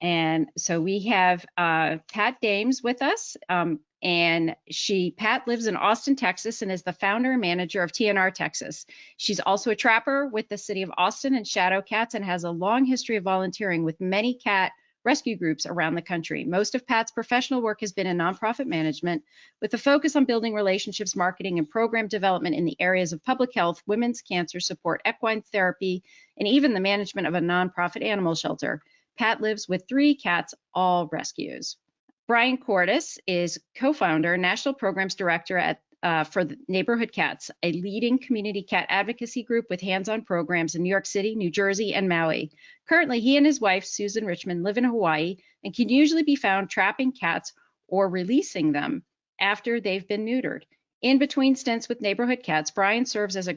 And so we have Pat Dames with us. And Pat lives in Austin, Texas, and is the founder and manager of TNR Texas. She's also a trapper with the city of Austin and Shadow Cats, and has a long history of volunteering with many cat rescue groups around the country. Most of Pat's professional work has been in nonprofit management, with a focus on building relationships, marketing, and program development in the areas of public health, women's cancer support, equine therapy, and even the management of a nonprofit animal shelter. Pat lives with 3 cats, all rescues. Bryan Kortis is co-founder, national programs director for the Neighborhood Cats, a leading community cat advocacy group with hands-on programs in New York City, New Jersey, and Maui. Currently, he and his wife, Susan Richmond, live in Hawaii and can usually be found trapping cats or releasing them after they've been neutered. In between stints with Neighborhood Cats, Bryan served as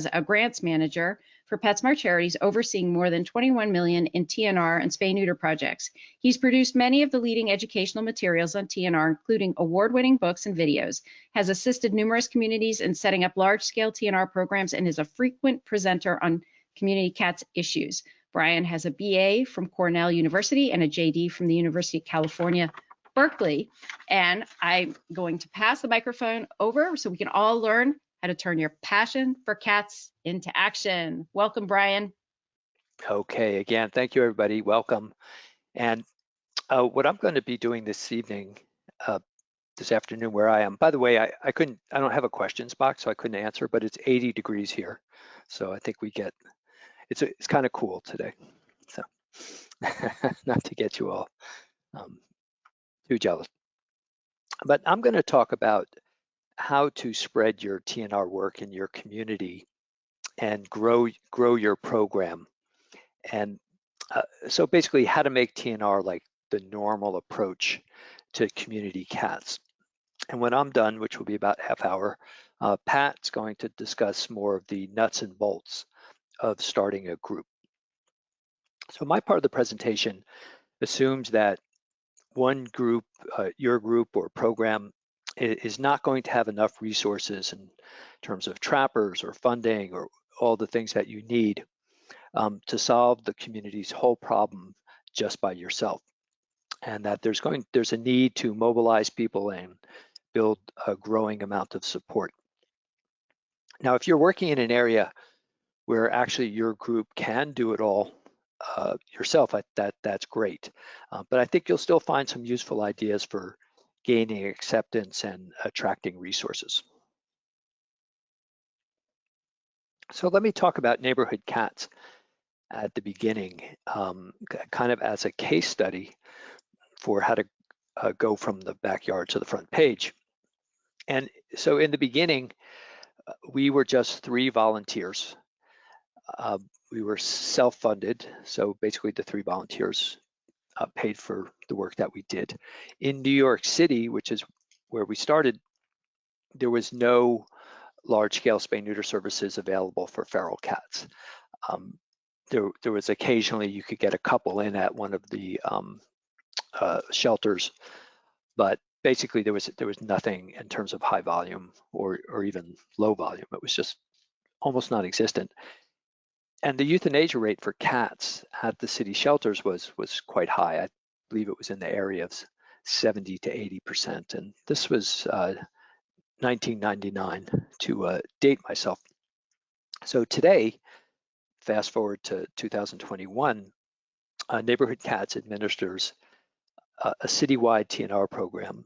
a grants manager for PetSmart Charities, overseeing more than $21 million in TNR and spay-neuter projects. He's produced many of the leading educational materials on TNR, including award-winning books and videos, has assisted numerous communities in setting up large-scale TNR programs, and is a frequent presenter on community cats issues. Bryan has a BA from Cornell University and a JD from the University of California, Berkeley. And I'm going to pass the microphone over so we can all learn how to turn your passion for cats into action. Welcome, Bryan. Okay, again, thank you, everybody. Welcome. And what I'm going to be doing this evening, this afternoon where I am, by the way, I don't have a questions box, so I couldn't answer, but it's 80 degrees here. So I think it's kind of cool today. So not to get you all too jealous. But I'm going to talk about how to spread your TNR work in your community and grow your program. And so basically how to make TNR like the normal approach to community cats. And when I'm done, which will be about half hour, Pat's going to discuss more of the nuts and bolts of starting a group. So my part of the presentation assumes that one group, your group or program, is not going to have enough resources in terms of trappers or funding or all the things that you need to solve the community's whole problem just by yourself, and that there's a need to mobilize people and build a growing amount of support. Now, if you're working in an area where actually your group can do it all yourself, that's great. But I think you'll still find some useful ideas for gaining acceptance and attracting resources. So let me talk about Neighborhood Cats at the beginning, kind of as a case study for how to go from the backyard to the front page. And so in the beginning, we were just 3 volunteers. We were self-funded, so basically the 3 volunteers paid for the work that we did. In New York City, which is where we started, there was no large-scale spay-neuter services available for feral cats. There was occasionally you could get a couple in at one of the shelters, but basically there was nothing in terms of high volume or even low volume. It was just almost non-existent. And the euthanasia rate for cats at the city shelters was quite high. I believe it was in the area of 70 to 80%. And this was 1999 to date myself. So today, fast forward to 2021, Neighborhood Cats administers a citywide TNR program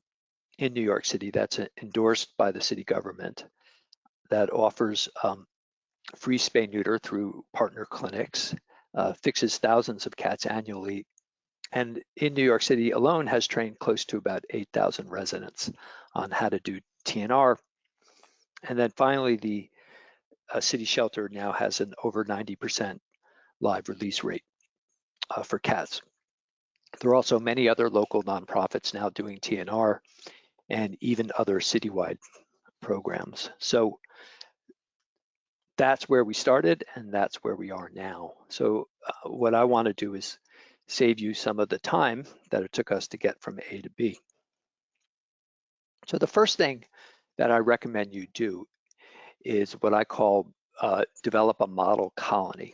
in New York City that's endorsed by the city government that offers free spay neuter through partner clinics, fixes thousands of cats annually, and in New York City alone has trained close to about 8,000 residents on how to do TNR. And then finally, the city shelter now has an over 90% live release rate for cats. There are also many other local nonprofits now doing TNR and even other citywide programs. So that's where we started and that's where we are now. So what I want to do is save you some of the time that it took us to get from A to B. So the first thing that I recommend you do is what I call develop a model colony.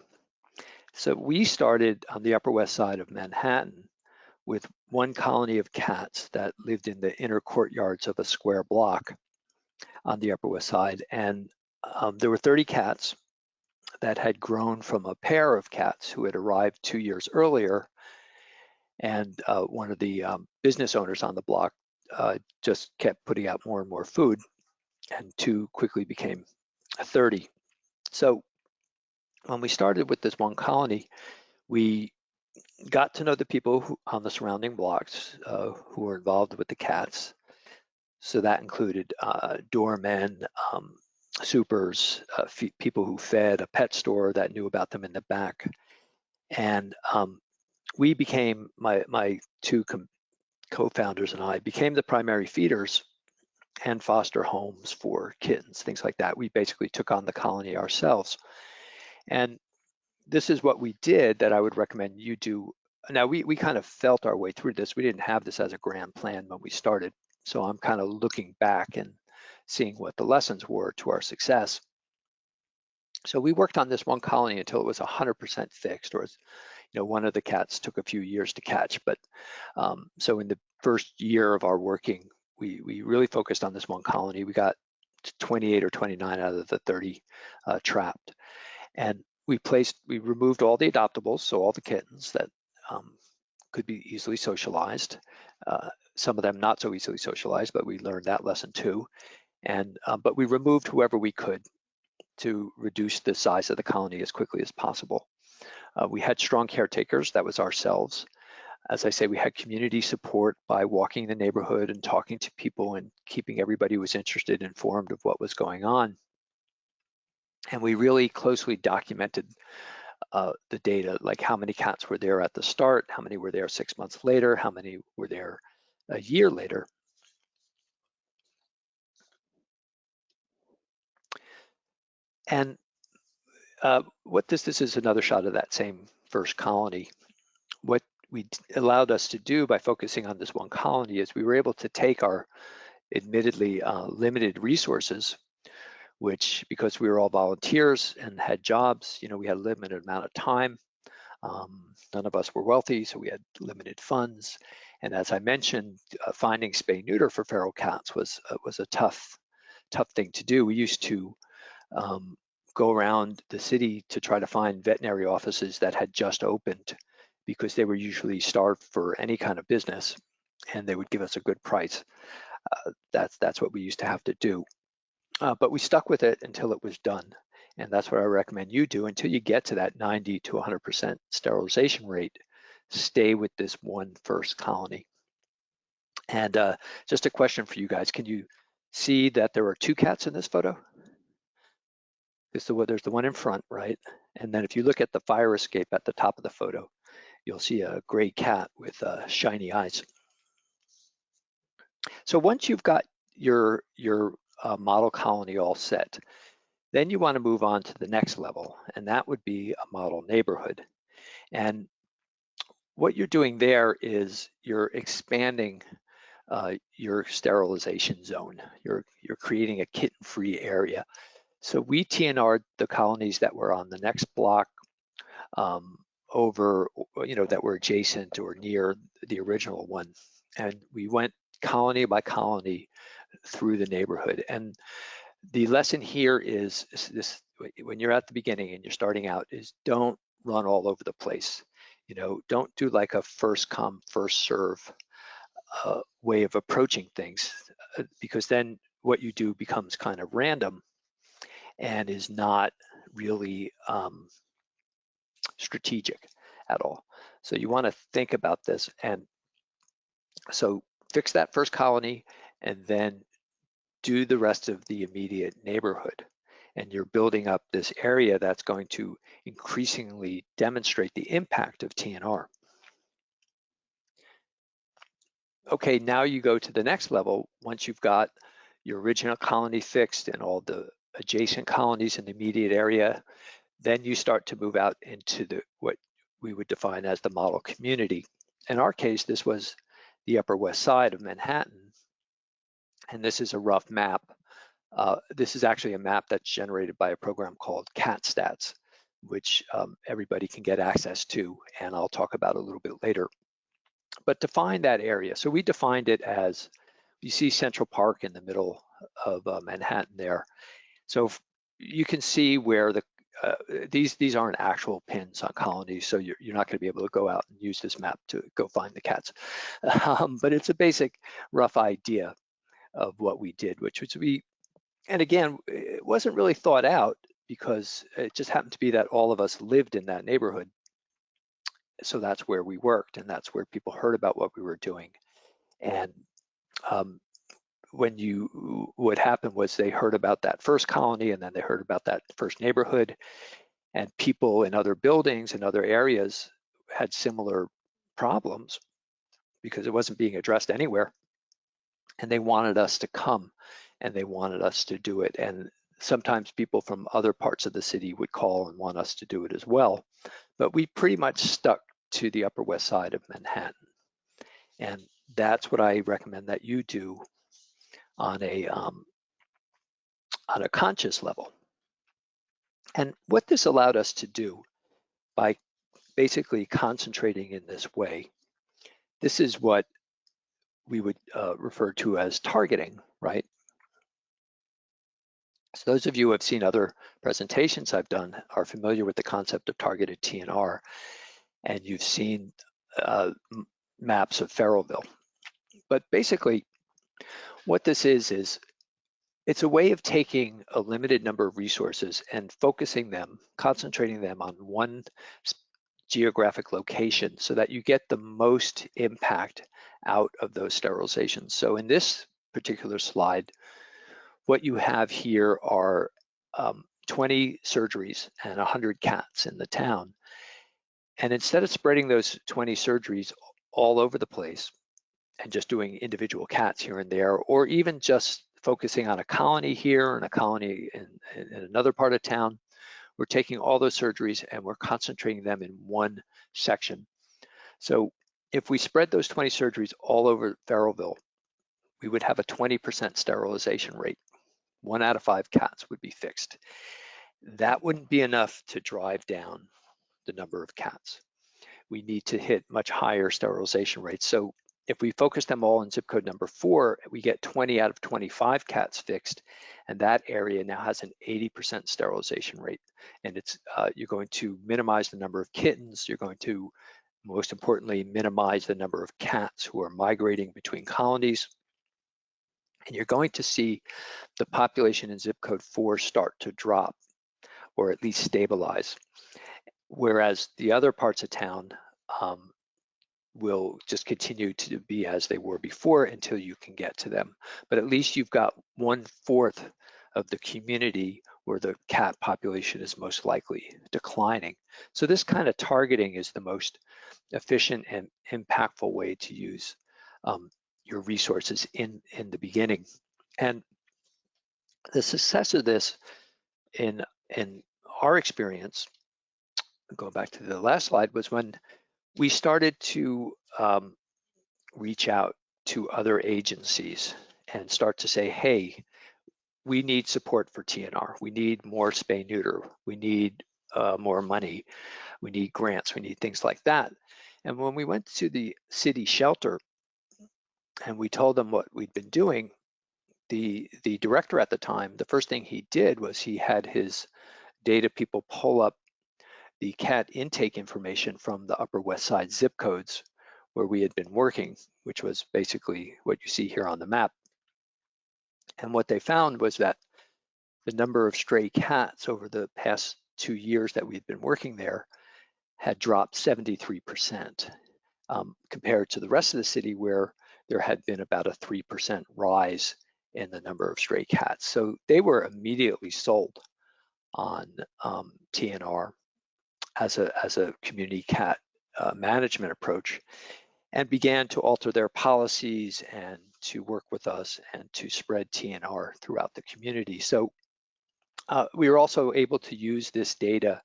So we started on the Upper West Side of Manhattan with one colony of cats that lived in the inner courtyards of a square block on the Upper West Side. And there were 30 cats that had grown from a pair of cats who had arrived 2 years earlier. And one of the business owners on the block just kept putting out more and more food, and 2 quickly became 30. So when we started with this one colony, we got to know the people on the surrounding blocks who were involved with the cats. So that included doormen, supers, people who fed, a pet store that knew about them in the back. And we became, my 2 co-founders and I became the primary feeders and foster homes for kittens, things like that. We basically took on the colony ourselves. And this is what we did that I would recommend you do. Now, we kind of felt our way through this. We didn't have this as a grand plan when we started. So I'm kind of looking back and seeing what the lessons were to our success. So we worked on this one colony until it was 100% fixed, or one of the cats took a few years to catch. But so in the first year of our working, we really focused on this one colony. We got 28 or 29 out of the 30 trapped. And we removed all the adoptables, so all the kittens that could be easily socialized. Some of them not so easily socialized, but we learned that lesson too. And but we removed whoever we could to reduce the size of the colony as quickly as possible. We had strong caretakers, that was ourselves. As I say, we had community support by walking the neighborhood and talking to people and keeping everybody who was interested informed of what was going on. And we really closely documented the data, like how many cats were there at the start, how many were there 6 months later, how many were there a year later. And what this is another shot of that same first colony. What allowed us to do by focusing on this one colony is we were able to take our admittedly limited resources, which, because we were all volunteers and had jobs, we had a limited amount of time. None of us were wealthy, so we had limited funds. And as I mentioned, finding spay neuter for feral cats was a tough thing to do. We used to go around the city to try to find veterinary offices that had just opened, because they were usually starved for any kind of business, and they would give us a good price. That's what we used to have to do. But we stuck with it until it was done. And that's what I recommend you do until you get to that 90 to 100% sterilization rate. Stay with this one first colony. And just a question for you guys. Can you see that there are 2 cats in this photo? There's the one in front, right? And then if you look at the fire escape at the top of the photo, you'll see a gray cat with shiny eyes. So once you've got your model colony all set, then you want to move on to the next level, and that would be a model neighborhood. And what you're doing there is you're expanding your sterilization zone. You're creating a kitten-free area. So we TNR'd the colonies that were on the next block over, that were adjacent or near the original one. And we went colony by colony through the neighborhood. And the lesson here is this: when you're at the beginning and you're starting out, is don't run all over the place. Don't do like a first come, first serve way of approaching things, because then what you do becomes kind of random and is not really strategic at all. So you want to think about this. And so fix that first colony and then do the rest of the immediate neighborhood. And you're building up this area that's going to increasingly demonstrate the impact of TNR. Okay, now you go to the next level. Once you've got your original colony fixed and all the adjacent colonies in the immediate area, then you start to move out into what we would define as the model community. In our case, this was the Upper West Side of Manhattan. And this is a rough map. This is actually a map that's generated by a program called CatStats. which everybody can get access to, and I'll talk about a little bit later. But define that area. So we defined it as, you see Central Park in the middle of Manhattan there. So you can see where these aren't actual pins on colonies, so you're not going to be able to go out and use this map to go find the cats. But it's a basic rough idea of what we did, which was and again, it wasn't really thought out because it just happened to be that all of us lived in that neighborhood. So that's where we worked, and that's where people heard about what we were doing. And what happened was they heard about that first colony, and then they heard about that first neighborhood, and people in other buildings and other areas had similar problems because it wasn't being addressed anywhere. And they wanted us to come, and they wanted us to do it. And sometimes people from other parts of the city would call and want us to do it as well. But we pretty much stuck to the Upper West Side of Manhattan. And that's what I recommend that you do on a conscious level. And what this allowed us to do by basically concentrating in this way, this is what we would refer to as targeting, right? So those of you who have seen other presentations I've done are familiar with the concept of targeted TNR, and you've seen maps of Feralville. But basically, what this is it's a way of taking a limited number of resources and focusing them, concentrating them on one geographic location so that you get the most impact out of those sterilizations. So in this particular slide, what you have here are 20 surgeries and 100 cats in the town. And instead of spreading those 20 surgeries all over the place and just doing individual cats here and there, or even just focusing on a colony here and a colony in another part of town, we're taking all those surgeries and we're concentrating them in one section. So if we spread those 20 surgeries all over Feralville, we would have a 20% sterilization rate. 1 out of 5 cats would be fixed. That wouldn't be enough to drive down the number of cats. We need to hit much higher sterilization rates. So if we focus them all in zip code number 4, we get 20 out of 25 cats fixed, and that area now has an 80% sterilization rate. And it's you're going to minimize the number of kittens. You're going to, most importantly, minimize the number of cats who are migrating between colonies. And you're going to see the population in zip code 4 start to drop, or at least stabilize. Whereas the other parts of town will just continue to be as they were before until you can get to them. But at least you've got 1/4 of the community where the cat population is most likely declining. So this kind of targeting is the most efficient and impactful way to use your resources in the beginning. And the success of this in our experience, going back to the last slide, was when we started to reach out to other agencies and start to say, hey, we need support for TNR. We need more spay neuter. We need more money. We need grants. We need things like that. And when we went to the city shelter and we told them what we'd been doing, the director at the time, the first thing he did was he had his data people pull up the cat intake information from the Upper West Side zip codes where we had been working, which was basically what you see here on the map. And what they found was that the number of stray cats over the past 2 years that we'd been working there had dropped 73% compared to the rest of the city, where there had been about a 3% rise in the number of stray cats. So they were immediately sold on TNR as a community cat management approach, and began to alter their policies and to work with us and to spread TNR throughout the community. So we were also able to use this data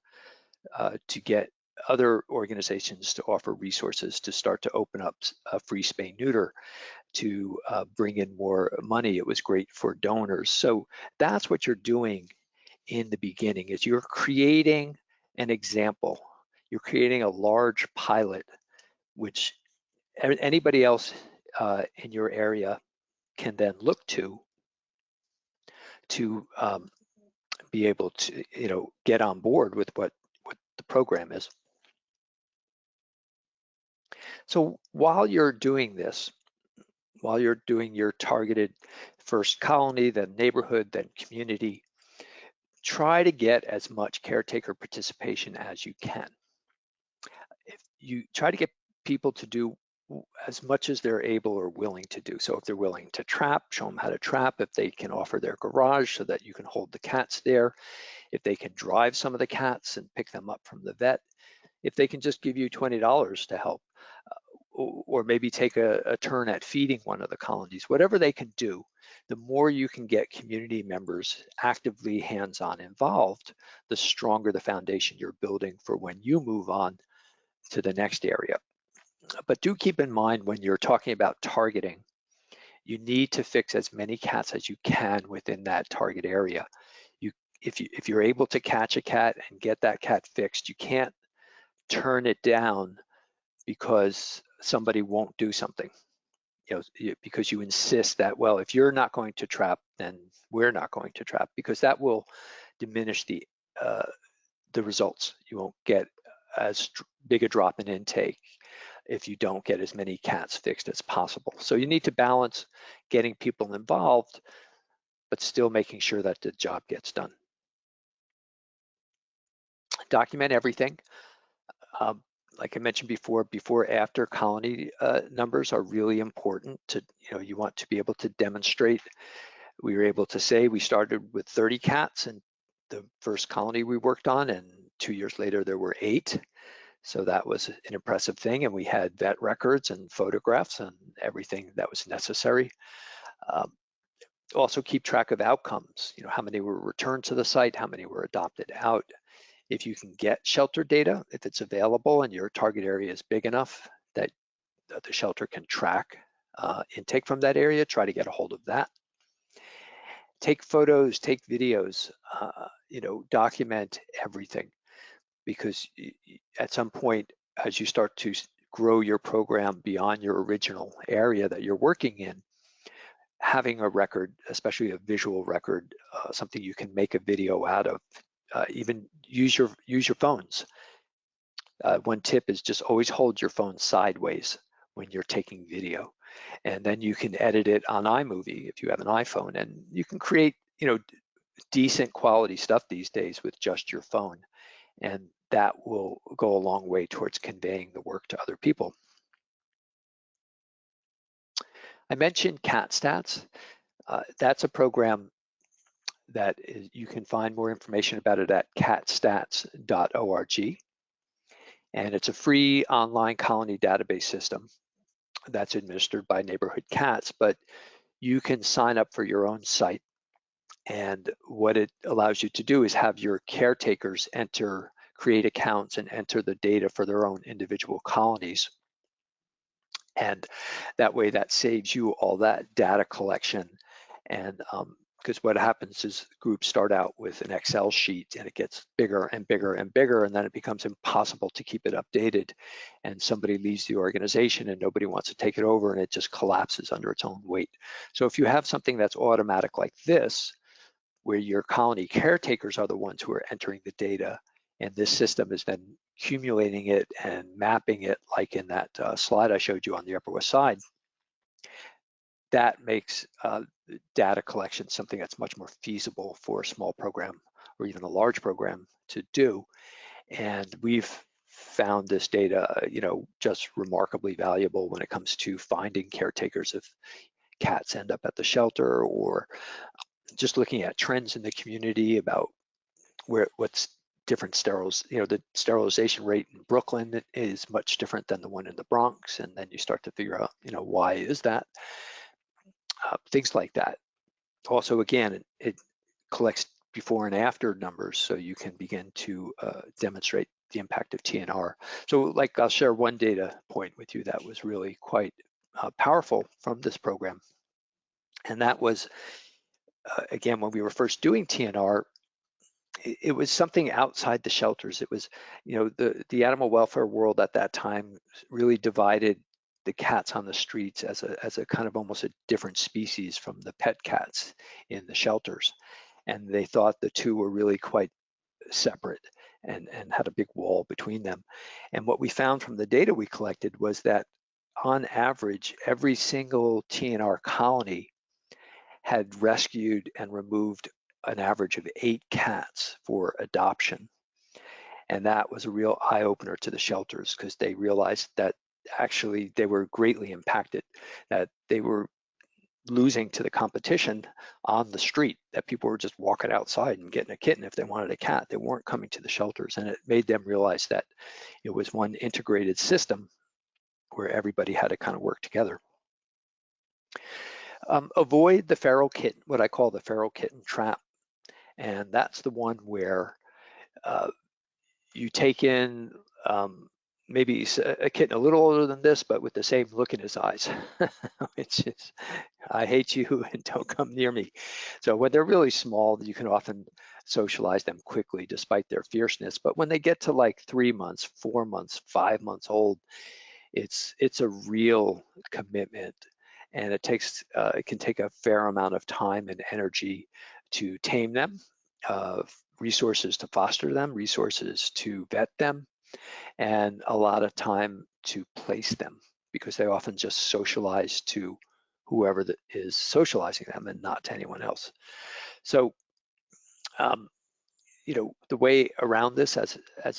to get other organizations to offer resources to start to open up free spay neuter, to bring in more money. It was great for donors. So that's what you're doing in the beginning, is you're creating an example. You're creating a large pilot, which anybody else in your area can then look to be able to, get on board with what the program is. So while you're doing this, while you're doing your targeted first colony, then neighborhood, then community, try to get as much caretaker participation as you can. If you try to get people to do as much as they're able or willing to do. So if they're willing to trap, show them how to trap. If they can offer their garage so that you can hold the cats there. If they can drive some of the cats and pick them up from the vet. If they can just give you $20 to help, or maybe take a turn at feeding one of the colonies, whatever they can do, the more you can get community members actively hands-on involved, the stronger the foundation you're building for when you move on to the next area. But do keep in mind when you're talking about targeting, you need to fix as many cats as you can within that target area. If you're able to catch a cat and get that cat fixed, you can't turn it down because somebody won't do something. Because you insist that, well, if you're not going to trap, then we're not going to trap, because that will diminish the results. You won't get as big a drop in intake if you don't get as many cats fixed as possible. So you need to balance getting people involved, but still making sure that the job gets done. Document everything. Like I mentioned before, after colony numbers are really important to, you want to be able to demonstrate. We were able to say we started with 30 cats in the first colony we worked on, and 2 years later there were 8. So that was an impressive thing, and we had vet records and photographs and everything that was necessary. Also keep track of outcomes, how many were returned to the site, how many were adopted out. If you can get shelter data, if it's available and your target area is big enough that the shelter can track intake from that area, try to get a hold of that. Take photos, take videos, document everything, because at some point, as you start to grow your program beyond your original area that you're working in, having a record, especially a visual record, something you can make a video out of, even use your phones. One tip is just always hold your phone sideways when you're taking video, and then you can edit it on iMovie if you have an iPhone, and you can create, decent quality stuff these days with just your phone, and that will go a long way towards conveying the work to other people. I mentioned Cat Stats. That's a program that you can find more information about it at catstats.org. And it's a free online colony database system that's administered by Neighborhood Cats, but you can sign up for your own site. And what it allows you to do is have your caretakers create accounts and enter the data for their own individual colonies. And that way that saves you all that data collection. And because what happens is groups start out with an Excel sheet and it gets bigger and bigger and bigger, and then it becomes impossible to keep it updated, and somebody leaves the organization and nobody wants to take it over, and it just collapses under its own weight. So if you have something that's automatic like this, where your colony caretakers are the ones who are entering the data, and this system is then accumulating it and mapping it, like in that slide I showed you on the Upper West Side, that makes data collection something that's much more feasible for a small program or even a large program to do. And we've found this data, just remarkably valuable when it comes to finding caretakers if cats end up at the shelter, or just looking at trends in the community about what's different the sterilization rate in Brooklyn is much different than the one in the Bronx, and then you start to figure out, why is that? Things like that. Also, again, it collects before and after numbers, so you can begin to demonstrate the impact of TNR. So I'll share one data point with you that was really quite powerful from this program. And that was, again, when we were first doing TNR, it was something outside the shelters. It was, the animal welfare world at that time really divided the cats on the streets as a kind of almost a different species from the pet cats in the shelters. And they thought the two were really quite separate and had a big wall between them. And what we found from the data we collected was that on average, every single TNR colony had rescued and removed an average of 8 cats for adoption. And that was a real eye-opener to the shelters, because they realized that actually they were greatly impacted, that they were losing to the competition on the street, that people were just walking outside and getting a kitten if they wanted a cat. They weren't coming to the shelters, and it made them realize that it was one integrated system where everybody had to kind of work together. Avoid the feral kitten, what I call the feral kitten trap. And that's the one where you take in maybe a kitten a little older than this, but with the same look in his eyes, which is, I hate you and don't come near me. So when they're really small, you can often socialize them quickly despite their fierceness. But when they get to like 3 months, 4 months, 5 months old, it's a real commitment. And it can take a fair amount of time and energy to tame them, resources to foster them, resources to vet them, and a lot of time to place them, because they often just socialize to whoever that is socializing them and not to anyone else. So, the way around this,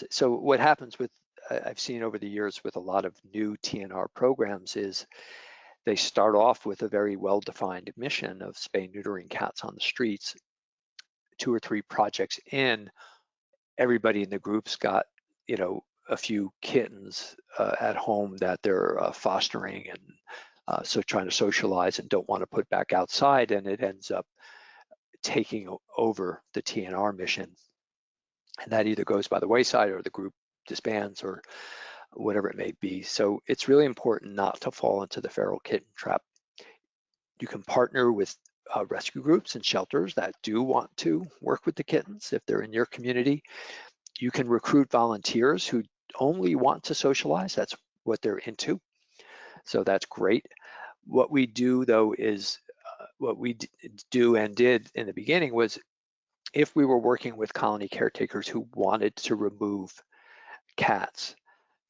so what happens with, I've seen over the years with a lot of new TNR programs, is they start off with a very well-defined mission of spay neutering cats on the streets. 2 or 3 projects in, everybody in the group's got, a few kittens at home that they're fostering, and so trying to socialize and don't want to put back outside, and it ends up taking over the TNR mission. And that either goes by the wayside or the group disbands or whatever it may be. So it's really important not to fall into the feral kitten trap. You can partner with rescue groups and shelters that do want to work with the kittens if they're in your community. You can recruit volunteers who only want to socialize. That's what they're into. So that's great. What we do, though, is what we do and did in the beginning was, if we were working with colony caretakers who wanted to remove cats,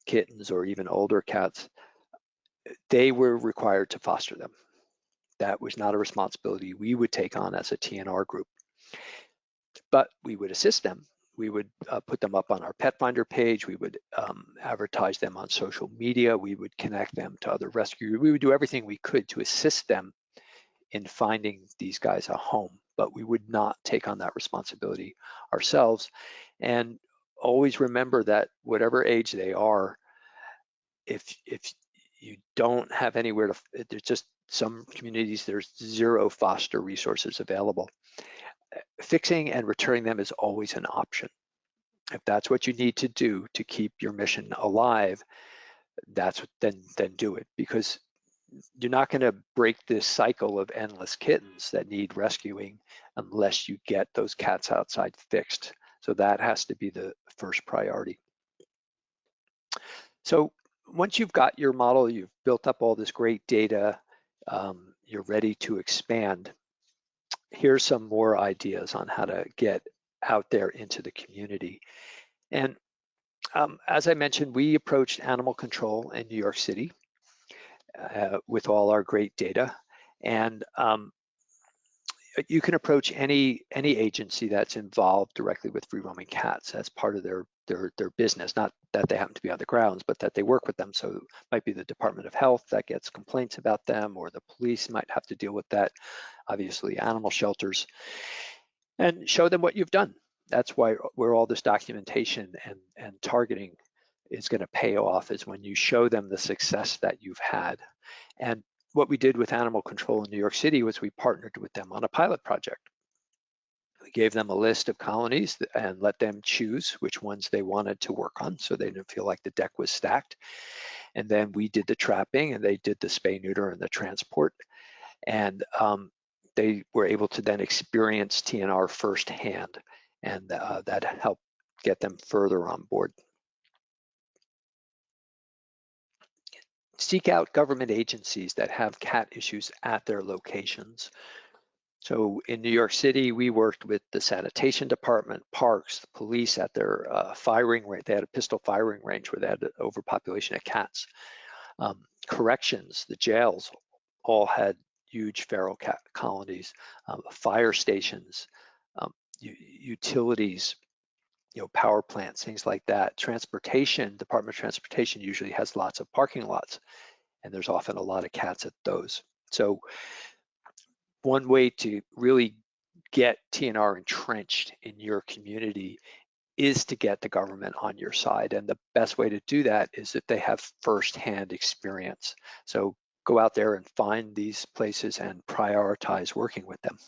kittens, or even older cats, they were required to foster them. That was not a responsibility we would take on as a TNR group, but we would assist them. We would put them up on our Pet Finder page. We would advertise them on social media. We would connect them to other rescuers. We would do everything we could to assist them in finding these guys a home, but we would not take on that responsibility ourselves. And always remember that whatever age they are, if you don't have anywhere to, there's just some communities, there's 0 foster resources available. Fixing and returning them is always an option. If that's what you need to do to keep your mission alive, then do it, because you're not going to break this cycle of endless kittens that need rescuing unless you get those cats outside fixed. So that has to be the first priority. So once you've got your model, you've built up all this great data, you're ready to expand. Here's some more ideas on how to get out there into the community. And as I mentioned, we approached animal control in New York City with all our great data. And you can approach any agency that's involved directly with free roaming cats as part of their business, not that they happen to be on the grounds, but that they work with them. So it might be the Department of Health that gets complaints about them, or the police might have to deal with that, obviously animal shelters, and show them what you've done. That's where all this documentation and targeting is going to pay off, is when you show them the success that you've had. And what we did with animal control in New York City was we partnered with them on a pilot project. We gave them a list of colonies and let them choose which ones they wanted to work on, so they didn't feel like the deck was stacked. And then we did the trapping, and they did the spay, neuter, and the transport. And they were able to then experience TNR firsthand. and that helped get them further on board. Seek out government agencies that have cat issues at their locations. So in New York City, we worked with the sanitation department, parks, the police at their firing range. They had a pistol firing range where they had an overpopulation of cats. Corrections, the jails all had huge feral cat colonies. Fire stations, utilities, power plants, things like that. Transportation, Department of Transportation usually has lots of parking lots, and there's often a lot of cats at those. So one way to really get TNR entrenched in your community is to get the government on your side. And the best way to do that is that they have firsthand experience. So go out there and find these places and prioritize working with them.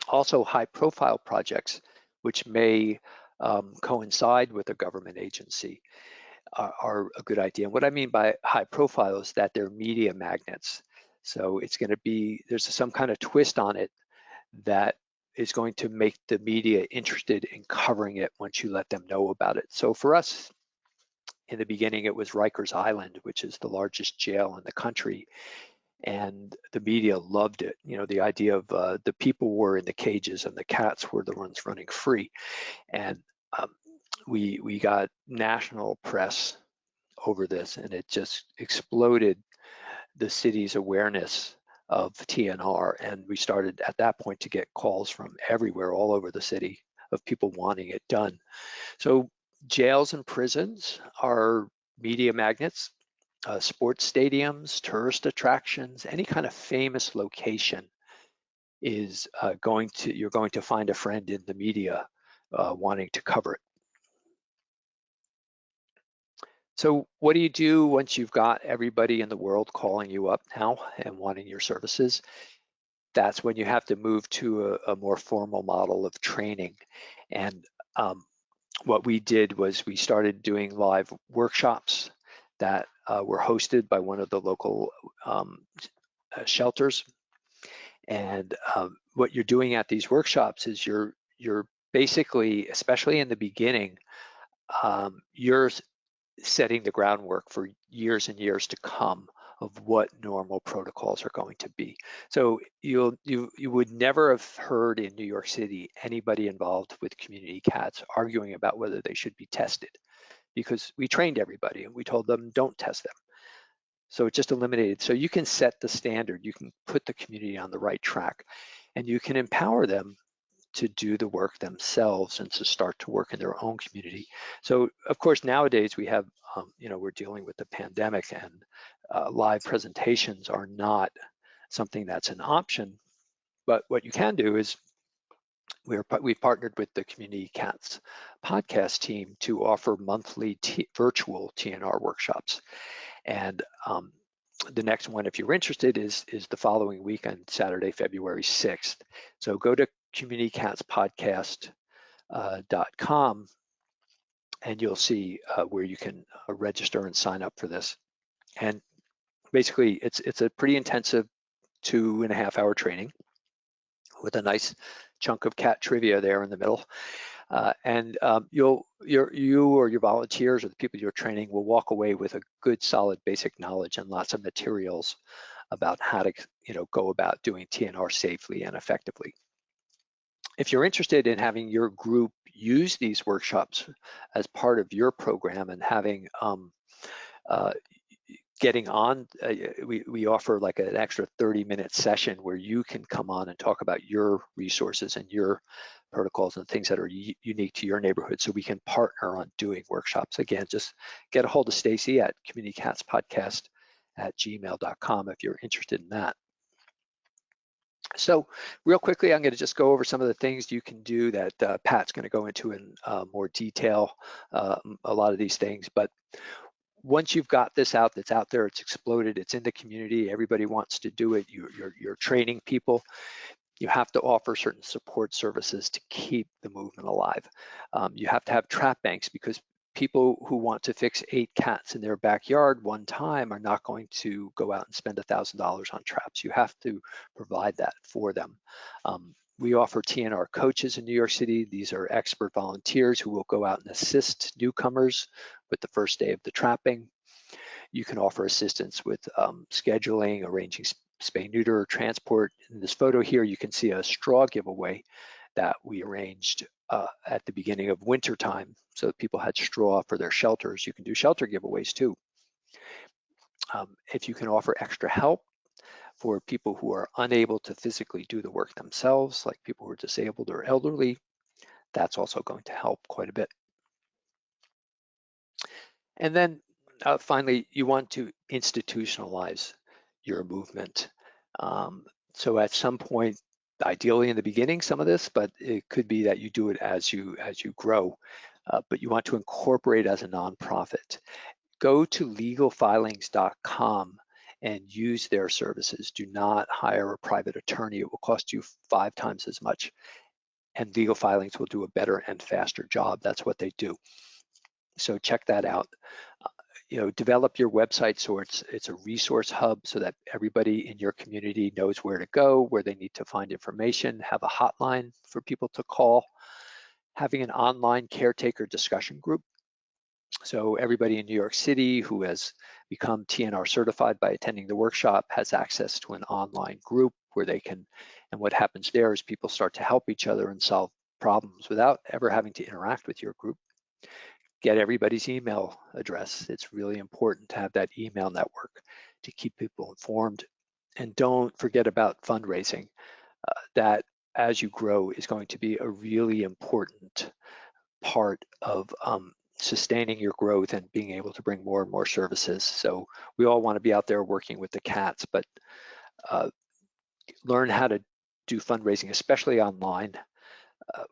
Also, high profile projects, which may coincide with a government agency, are a good idea. And what I mean by high profile is that they're media magnets. So it's going to be, there's some kind of twist on it that is going to make the media interested in covering it once you let them know about it. So for us, in the beginning, it was Rikers Island, which is the largest jail in the country. And the media loved it. The idea of the people were in the cages and the cats were the ones running free. And we got national press over this, and it just exploded the city's awareness of TNR. And we started at that point to get calls from everywhere, all over the city, of people wanting it done. So jails and prisons are media magnets. Sports stadiums, tourist attractions, any kind of famous location is you're going to find a friend in the media wanting to cover it. So what do you do once you've got everybody in the world calling you up now and wanting your services? That's when you have to move to a more formal model of training. And what we did was we started doing live workshops that were hosted by one of the local shelters. And what you're doing at these workshops is you're basically, especially in the beginning, you're setting the groundwork for years and years to come of what normal protocols are going to be. So you would never have heard in New York City anybody involved with community cats arguing about whether they should be tested, because we trained everybody and we told them don't test them. So it just eliminated. So you can set the standard, you can put the community on the right track, and you can empower them to do the work themselves and to start to work in their own community. So of course nowadays we have, we're dealing with the pandemic, and live presentations are not something that's an option. But what you can do is we've partnered with the Community Cats podcast team to offer monthly virtual TNR workshops. And the next one, if you're interested, is the following week on Saturday, February 6th. So go to communitycatspodcast.com and you'll see where you can register and sign up for this. And basically, it's a pretty intensive 2.5-hour training with a nice chunk of cat trivia there in the middle. And you or your volunteers or the people you're training will walk away with a good, solid, basic knowledge and lots of materials about how to, go about doing TNR safely and effectively. If you're interested in having your group use these workshops as part of your program and having getting on, we offer like an extra 30-minute session where you can come on and talk about your resources and your protocols and things that are unique to your neighborhood, so we can partner on doing workshops. Again, just get a hold of Stacy at communitycatspodcast@gmail.com if you're interested in that. So real quickly, I'm going to just go over some of the things you can do that Pat's going to go into in more detail, a lot of these things. But once you've got this out, that's out there, it's exploded, it's in the community, everybody wants to do it, you're training people, you have to offer certain support services to keep the movement alive. You have to have trap banks, because people who want to fix 8 cats in their backyard one time are not going to go out and spend $1,000 on traps. You have to provide that for them. We offer TNR coaches in New York City. These are expert volunteers who will go out and assist newcomers with the first day of the trapping. You can offer assistance with scheduling, arranging spay, neuter, or transport. In this photo here, you can see a straw giveaway that we arranged at the beginning of winter time, so that people had straw for their shelters. You can do shelter giveaways too. If you can offer extra help for people who are unable to physically do the work themselves, like people who are disabled or elderly, that's also going to help quite a bit. And then finally, you want to institutionalize your movement. So at some point, ideally in the beginning, some of this, but it could be that you do it as you grow. But you want to incorporate as a nonprofit. Go to legalfilings.com and use their services. Do not hire a private attorney. It will cost you 5 times as much. And Legal Filings will do a better and faster job. That's what they do. So check that out. Develop your website so it's a resource hub so that everybody in your community knows where to go, where they need to find information. Have a hotline for people to call. Having an online caretaker discussion group. So everybody in New York City who has become TNR certified by attending the workshop has access to an online group where they can, and what happens there is people start to help each other and solve problems without ever having to interact with your group. Get everybody's email address. It's really important to have that email network to keep people informed. And don't forget about fundraising. That, as you grow, is going to be a really important part of sustaining your growth and being able to bring more and more services. So we all want to be out there working with the cats, but learn how to do fundraising, especially online,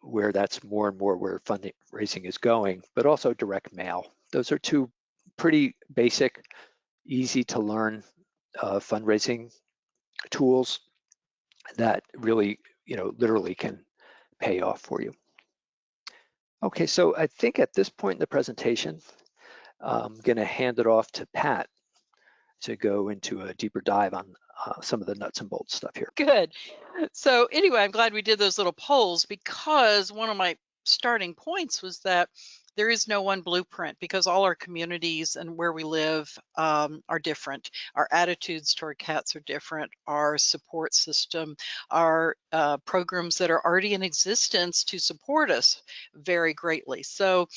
where that's more and more where fundraising is going, but also direct mail. Those are 2 pretty basic, easy to learn fundraising tools that really, literally can pay off for you. Okay, so I think at this point in the presentation, I'm going to hand it off to Pat to go into a deeper dive on some of the nuts and bolts stuff here. Good. So anyway, I'm glad we did those little polls, because one of my starting points was that there is no one blueprint, because all our communities and where we live are different. Our attitudes toward cats are different. Our support system, our programs that are already in existence to support us vary greatly. So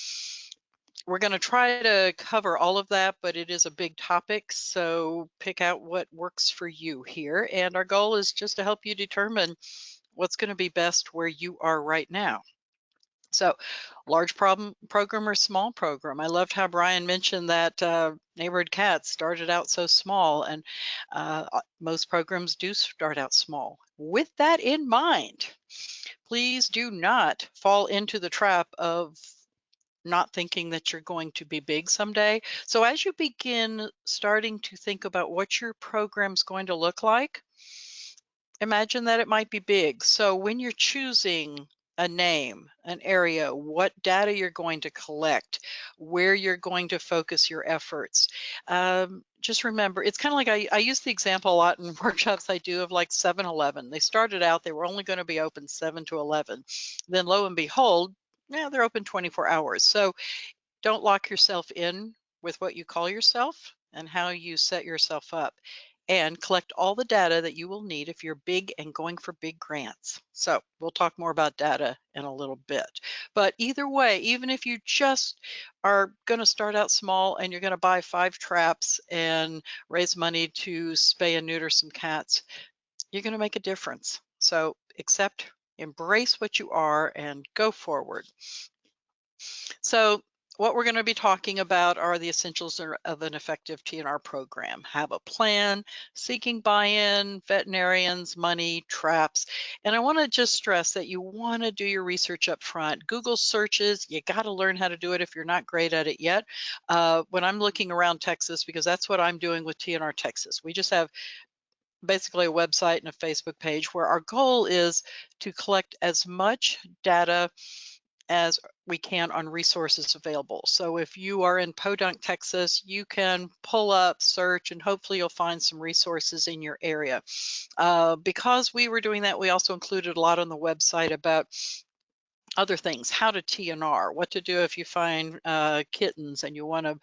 we're going to try to cover all of that, but it is a big topic, so pick out what works for you here. And our goal is just to help you determine what's going to be best where you are right now. So large program or small program. I loved how Bryan mentioned that neighborhood cats started out so small, and most programs do start out small. With that in mind, please do not fall into the trap of not thinking that you're going to be big someday. So as you begin starting to think about what your program's going to look like, imagine that it might be big. So when you're choosing a name, an area, what data you're going to collect, where you're going to focus your efforts, just remember, it's kind of like I use the example a lot in workshops I do of like 7-Eleven. They started out, they were only going to be open 7 to 11. Then lo and behold, yeah, they're open 24 hours. So don't lock yourself in with what you call yourself and how you set yourself up, and collect all the data that you will need if you're big and going for big grants. So we'll talk more about data in a little bit. But either way, even if you just are going to start out small and you're going to buy 5 traps and raise money to spay and neuter some cats, you're going to make a difference. So embrace what you are and go forward. So what we're going to be talking about are the essentials of an effective TNR program. Have a plan, seeking buy-in, veterinarians, money, traps. And I want to just stress that you want to do your research up front. Google searches, you got to learn how to do it if you're not great at it yet. When I'm looking around Texas, because that's what I'm doing with TNR Texas, we just have basically a website and a Facebook page where our goal is to collect as much data as we can on resources available. So if you are in Podunk, Texas, you can pull up, search, and hopefully you'll find some resources in your area. Because we were doing that, we also included a lot on the website about other things, how to TNR, what to do if you find kittens and you want to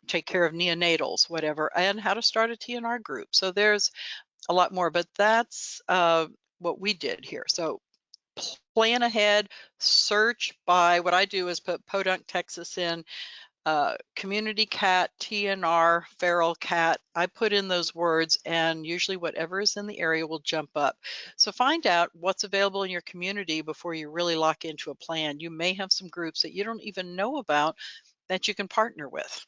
take care of neonatals, whatever, and how to start a TNR group. So there's a lot more, but that's what we did here. So plan ahead, search by, what I do is put Podunk, Texas in, community cat, TNR, feral cat. I put in those words and usually whatever is in the area will jump up. So find out what's available in your community before you really lock into a plan. You may have some groups that you don't even know about that you can partner with.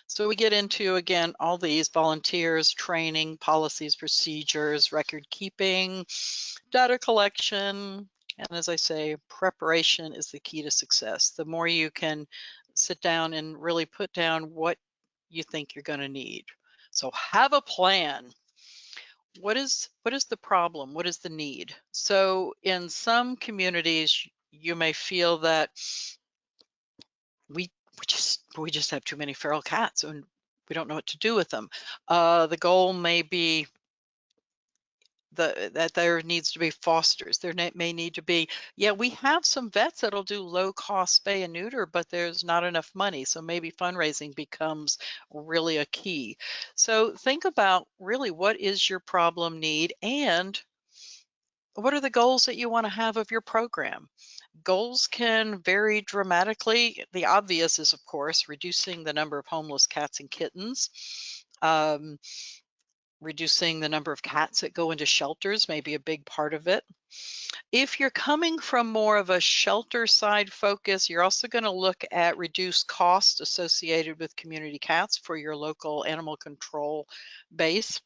So we get into, again, all these: volunteers, training, policies, procedures, record keeping, data collection, and as I say, preparation is the key to success. The more you can sit down and really put down what you think you're going to need. So have a plan. What is the problem? What is the need? So in some communities, you may feel that we just have too many feral cats and we don't know what to do with them. The goal may be that there needs to be fosters. There may need to be, yeah, we have some vets that'll do low cost spay and neuter, but there's not enough money. So maybe fundraising becomes really a key. So think about really what is your problem need and what are the goals that you want to have of your program. Goals can vary dramatically. The obvious is, of course, reducing the number of homeless cats and kittens. Reducing the number of cats that go into shelters may be a big part of it. If you're coming from more of a shelter side focus, you're also going to look at reduced costs associated with community cats for your local animal control base.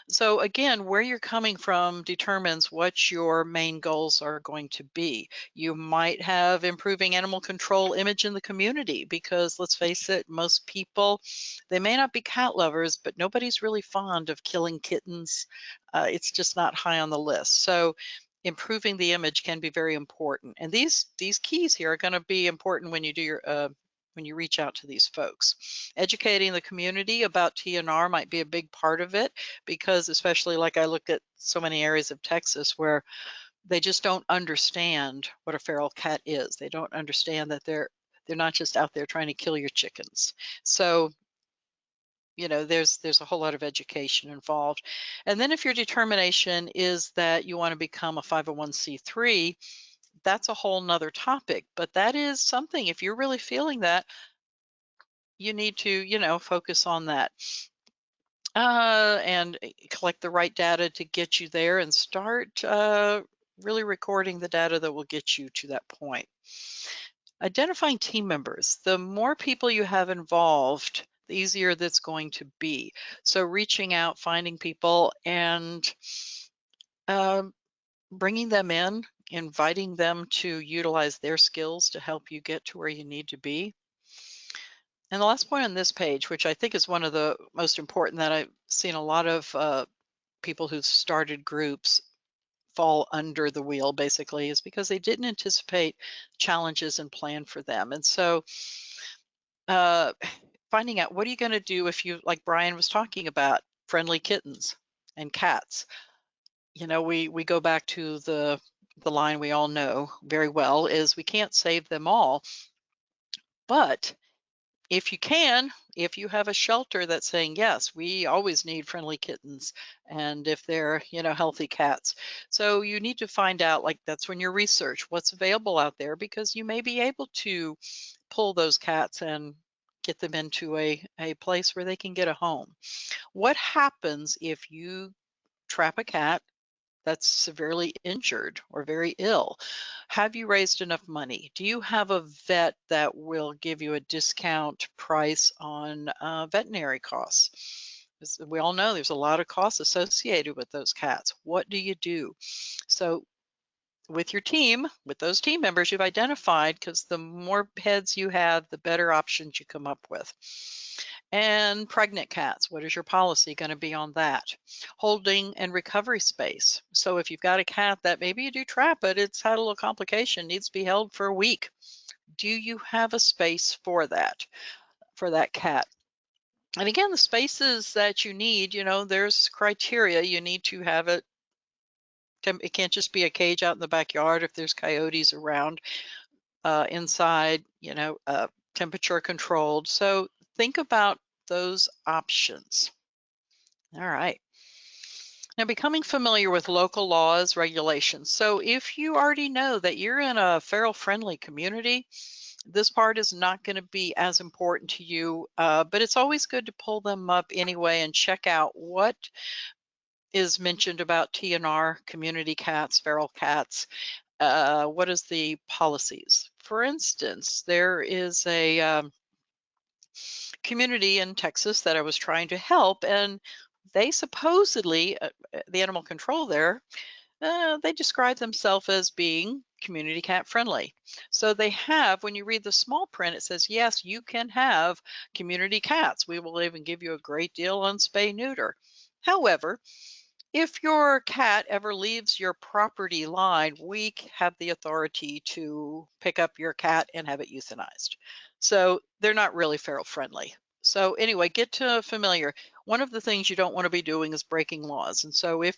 So again, where you're coming from determines what your main goals are going to be. You might have improving animal control image in the community because, let's face it, most people, they may not be cat lovers, but nobody's really fond of killing kittens. It's just not high on the list. So improving the image can be very important. And these keys here are going to be important when you do your when you reach out to these folks. Educating the community about TNR might be a big part of it because, especially like I looked at so many areas of Texas where they just don't understand what a feral cat is. They don't understand that they're not just out there trying to kill your chickens. So, you know, there's a whole lot of education involved. And then if your determination is that you want to become a 501c3, that's a whole nother topic, but that is something, if you're really feeling that, you need to, you know, focus on that and collect the right data to get you there and start really recording the data that will get you to that point. Identifying team members. The more people you have involved, the easier that's going to be. So reaching out, finding people, and bringing them in, inviting them to utilize their skills to help you get to where you need to be. And the last point on this page, which I think is one of the most important that I've seen a lot of people who've started groups fall under the wheel, basically, is because they didn't anticipate challenges and plan for them. And so finding out, what are you going to do if you, like Bryan was talking about, friendly kittens and cats? You know, we go back to the line we all know very well is we can't save them all. But if you can, if you have a shelter that's saying, yes, we always need friendly kittens, and if they're, you know, healthy cats. So you need to find out, like, that's when you research what's available out there, because you may be able to pull those cats and get them into a place where they can get a home. What happens if you trap a cat that's severely injured or very ill? Have you raised enough money? Do you have a vet that will give you a discount price on veterinary costs? As we all know there's a lot of costs associated with those cats. What do you do? So with your team, with those team members you've identified, because the more heads you have, the better options you come up with. And pregnant cats, what is your policy going to be on that? Holding and recovery space. So if you've got a cat that maybe you do trap, but it's had a little complication, needs to be held for a week, do you have a space for that cat? And again, the spaces that you need, there's criteria. You need to have it. It can't just be a cage out in the backyard if there's coyotes around. Inside, temperature controlled. So think about those options. All right. Now, becoming familiar with local laws, regulations. So if you already know that you're in a feral-friendly community, this part is not going to be as important to you, but it's always good to pull them up anyway and check out what is mentioned about TNR, community cats, feral cats. What is the policies? For instance, there is a community in Texas that I was trying to help, and they supposedly, the animal control there, they describe themselves as being community cat friendly. So they have, when you read the small print, it says, yes, you can have community cats. We will even give you a great deal on spay neuter. However, if your cat ever leaves your property line, we have the authority to pick up your cat and have it euthanized. So they're not really feral friendly. So anyway, get familiar. One of the things you don't want to be doing is breaking laws. And so if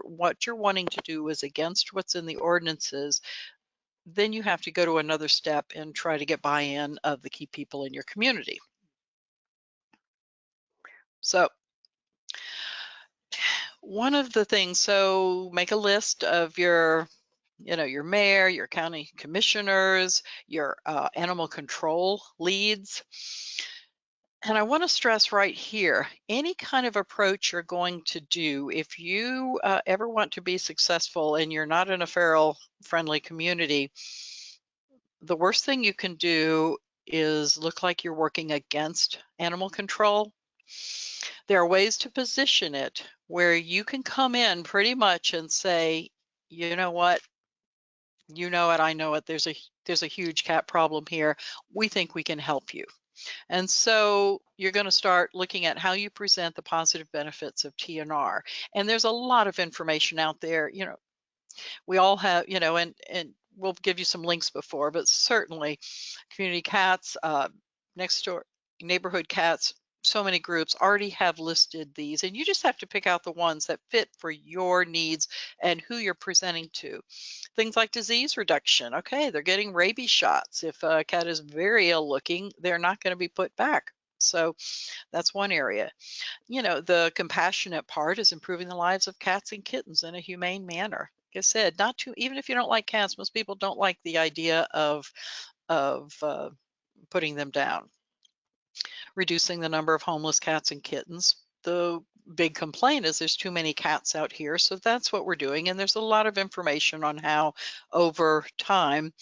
what you're wanting to do is against what's in the ordinances, then you have to go to another step and try to get buy-in of the key people in your community. So one of the things, so make a list of your mayor, your county commissioners, your animal control leads. And I want to stress right here, any kind of approach you're going to do, if you ever want to be successful and you're not in a feral-friendly community, the worst thing you can do is look like you're working against animal control. There are ways to position it where you can come in pretty much and say, you know what, I know it, there's a huge cat problem here. We think we can help you. And so you're going to start looking at how you present the positive benefits of TNR. And there's a lot of information out there. We all have, and we'll give you some links before, but certainly community cats, next door neighborhood cats, so many groups already have listed these, and you just have to pick out the ones that fit for your needs and who you're presenting to. Things like disease reduction. Okay, they're getting rabies shots. If a cat is very ill looking, they're not going to be put back. So that's one area. The compassionate part is improving the lives of cats and kittens in a humane manner. Like I said, even if you don't like cats, most people don't like the idea of putting them down. Reducing the number of homeless cats and kittens. The big complaint is there's too many cats out here, so that's what we're doing. And there's a lot of information on how over time,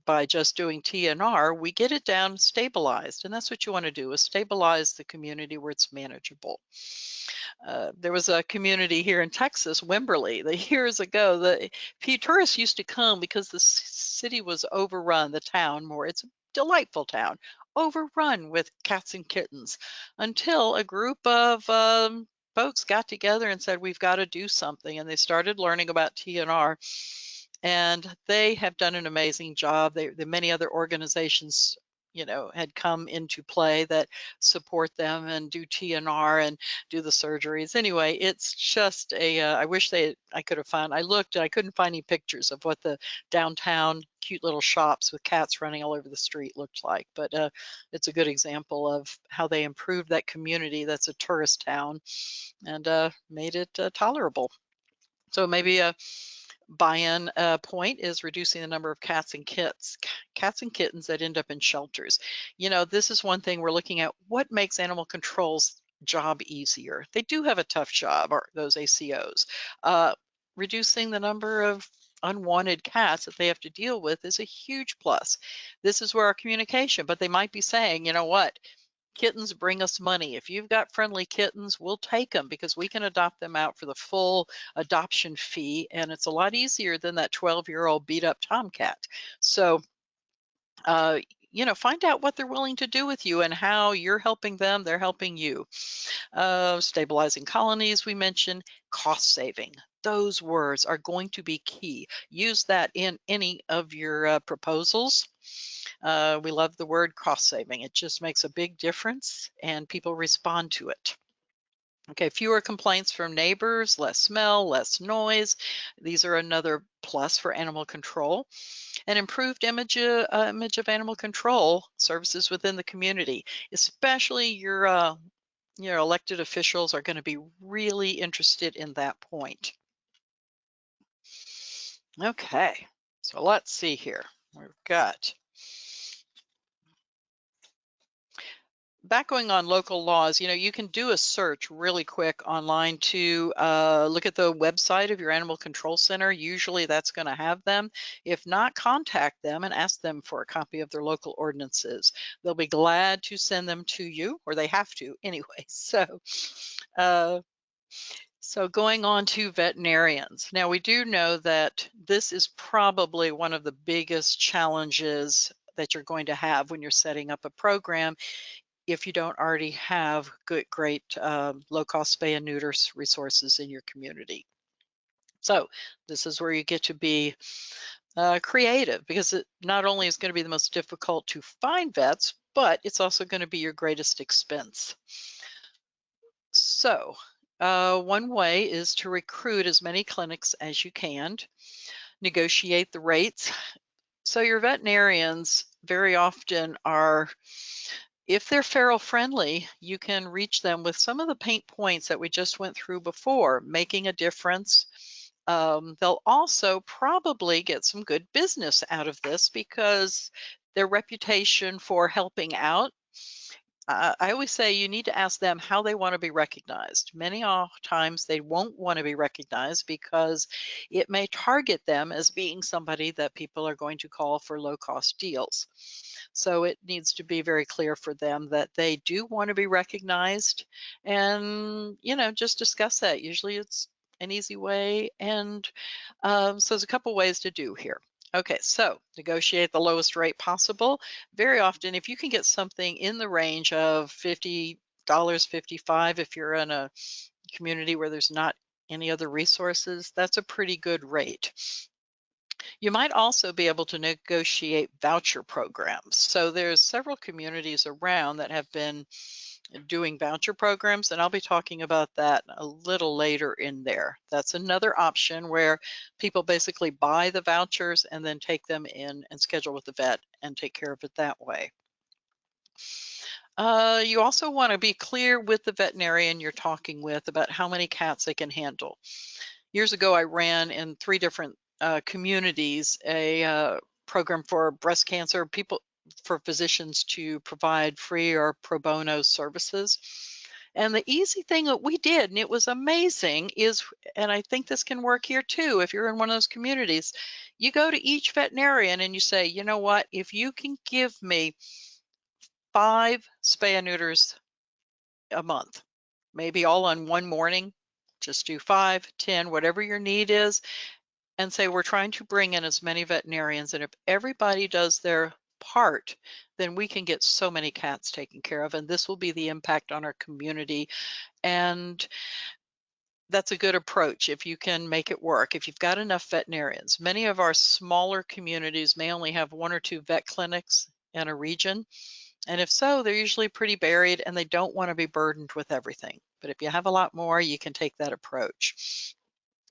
by just doing TNR, we get it down stabilized. And that's what you want to do, is stabilize the community where it's manageable. There was a community here in Texas, Wimberley, years ago. The tourists used to come because the city was overrun, the town more. It's a delightful town, overrun with cats and kittens, until a group of folks got together and said, we've got to do something. And they started learning about TNR. And they have done an amazing job. The many other organizations, had come into play that support them and do TNR and do the surgeries. Anyway, it's just I wish I could have found, I looked and I couldn't find any pictures of what the downtown cute little shops with cats running all over the street looked like. But it's a good example of how they improved that community that's a tourist town and made it tolerable. So maybe a buy-in point is reducing the number of cats and kittens that end up in shelters. This is one thing we're looking at. What makes animal control's job easier? They do have a tough job, or those ACOs. Reducing the number of unwanted cats that they have to deal with is a huge plus. This is where our communication, but they might be saying, you know what, kittens bring us money. If you've got friendly kittens, we'll take them because we can adopt them out for the full adoption fee. And it's a lot easier than that 12-year-old beat up tomcat. So, find out what they're willing to do with you and how you're helping them, they're helping you. Stabilizing colonies, we mentioned, cost saving. Those words are going to be key. Use that in any of your proposals. We love the word cost saving. It just makes a big difference and people respond to it. Okay, fewer complaints from neighbors, less smell, less noise. These are another plus for animal control. An improved image of animal control services within the community, especially your elected officials are going to be really interested in that point. Okay, so let's see here. We've got back going on local laws, you can do a search really quick online to look at the website of your animal control center. Usually that's going to have them. If not, contact them and ask them for a copy of their local ordinances. They'll be glad to send them to you, or they have to anyway. So going on to veterinarians. Now, we do know that this is probably one of the biggest challenges that you're going to have when you're setting up a program if you don't already have great low-cost spay and neuter resources in your community. So this is where you get to be creative, because it not only is going to be the most difficult to find vets, but it's also going to be your greatest expense. So one way is to recruit as many clinics as you can, negotiate the rates. So your veterinarians very often are, if they're feral friendly, you can reach them with some of the pain points that we just went through before, making a difference. They'll also probably get some good business out of this because their reputation for helping out. I always say you need to ask them how they want to be recognized. Many times they won't want to be recognized because it may target them as being somebody that people are going to call for low-cost deals. So it needs to be very clear for them that they do want to be recognized, and just discuss that. Usually it's an easy way, and so there's a couple ways to do here. Okay, so negotiate the lowest rate possible. Very often, if you can get something in the range of $50, $55, if you're in a community where there's not any other resources, that's a pretty good rate. You might also be able to negotiate voucher programs. So there's several communities around that have been doing voucher programs, and I'll be talking about that a little later in there. That's another option where people basically buy the vouchers and then take them in and schedule with the vet and take care of it that way. You also want to be clear with the veterinarian you're talking with about how many cats they can handle. Years ago, I ran in 3 different communities a program for breast cancer, for physicians to provide free or pro bono services. And the easy thing that we did, and it was amazing, is, and I think this can work here too, if you're in one of those communities, you go to each veterinarian and you say, you know what, if you can give me 5 spay and neuters a month, maybe all on one morning, just do 5, 10, whatever your need is, and say we're trying to bring in as many veterinarians, and if everybody does their part, then we can get so many cats taken care of, and this will be the impact on our community. And that's a good approach if you can make it work. If you've got enough veterinarians, many of our smaller communities may only have 1 or 2 vet clinics in a region. And if so, they're usually pretty buried and they don't want to be burdened with everything. But if you have a lot more, you can take that approach.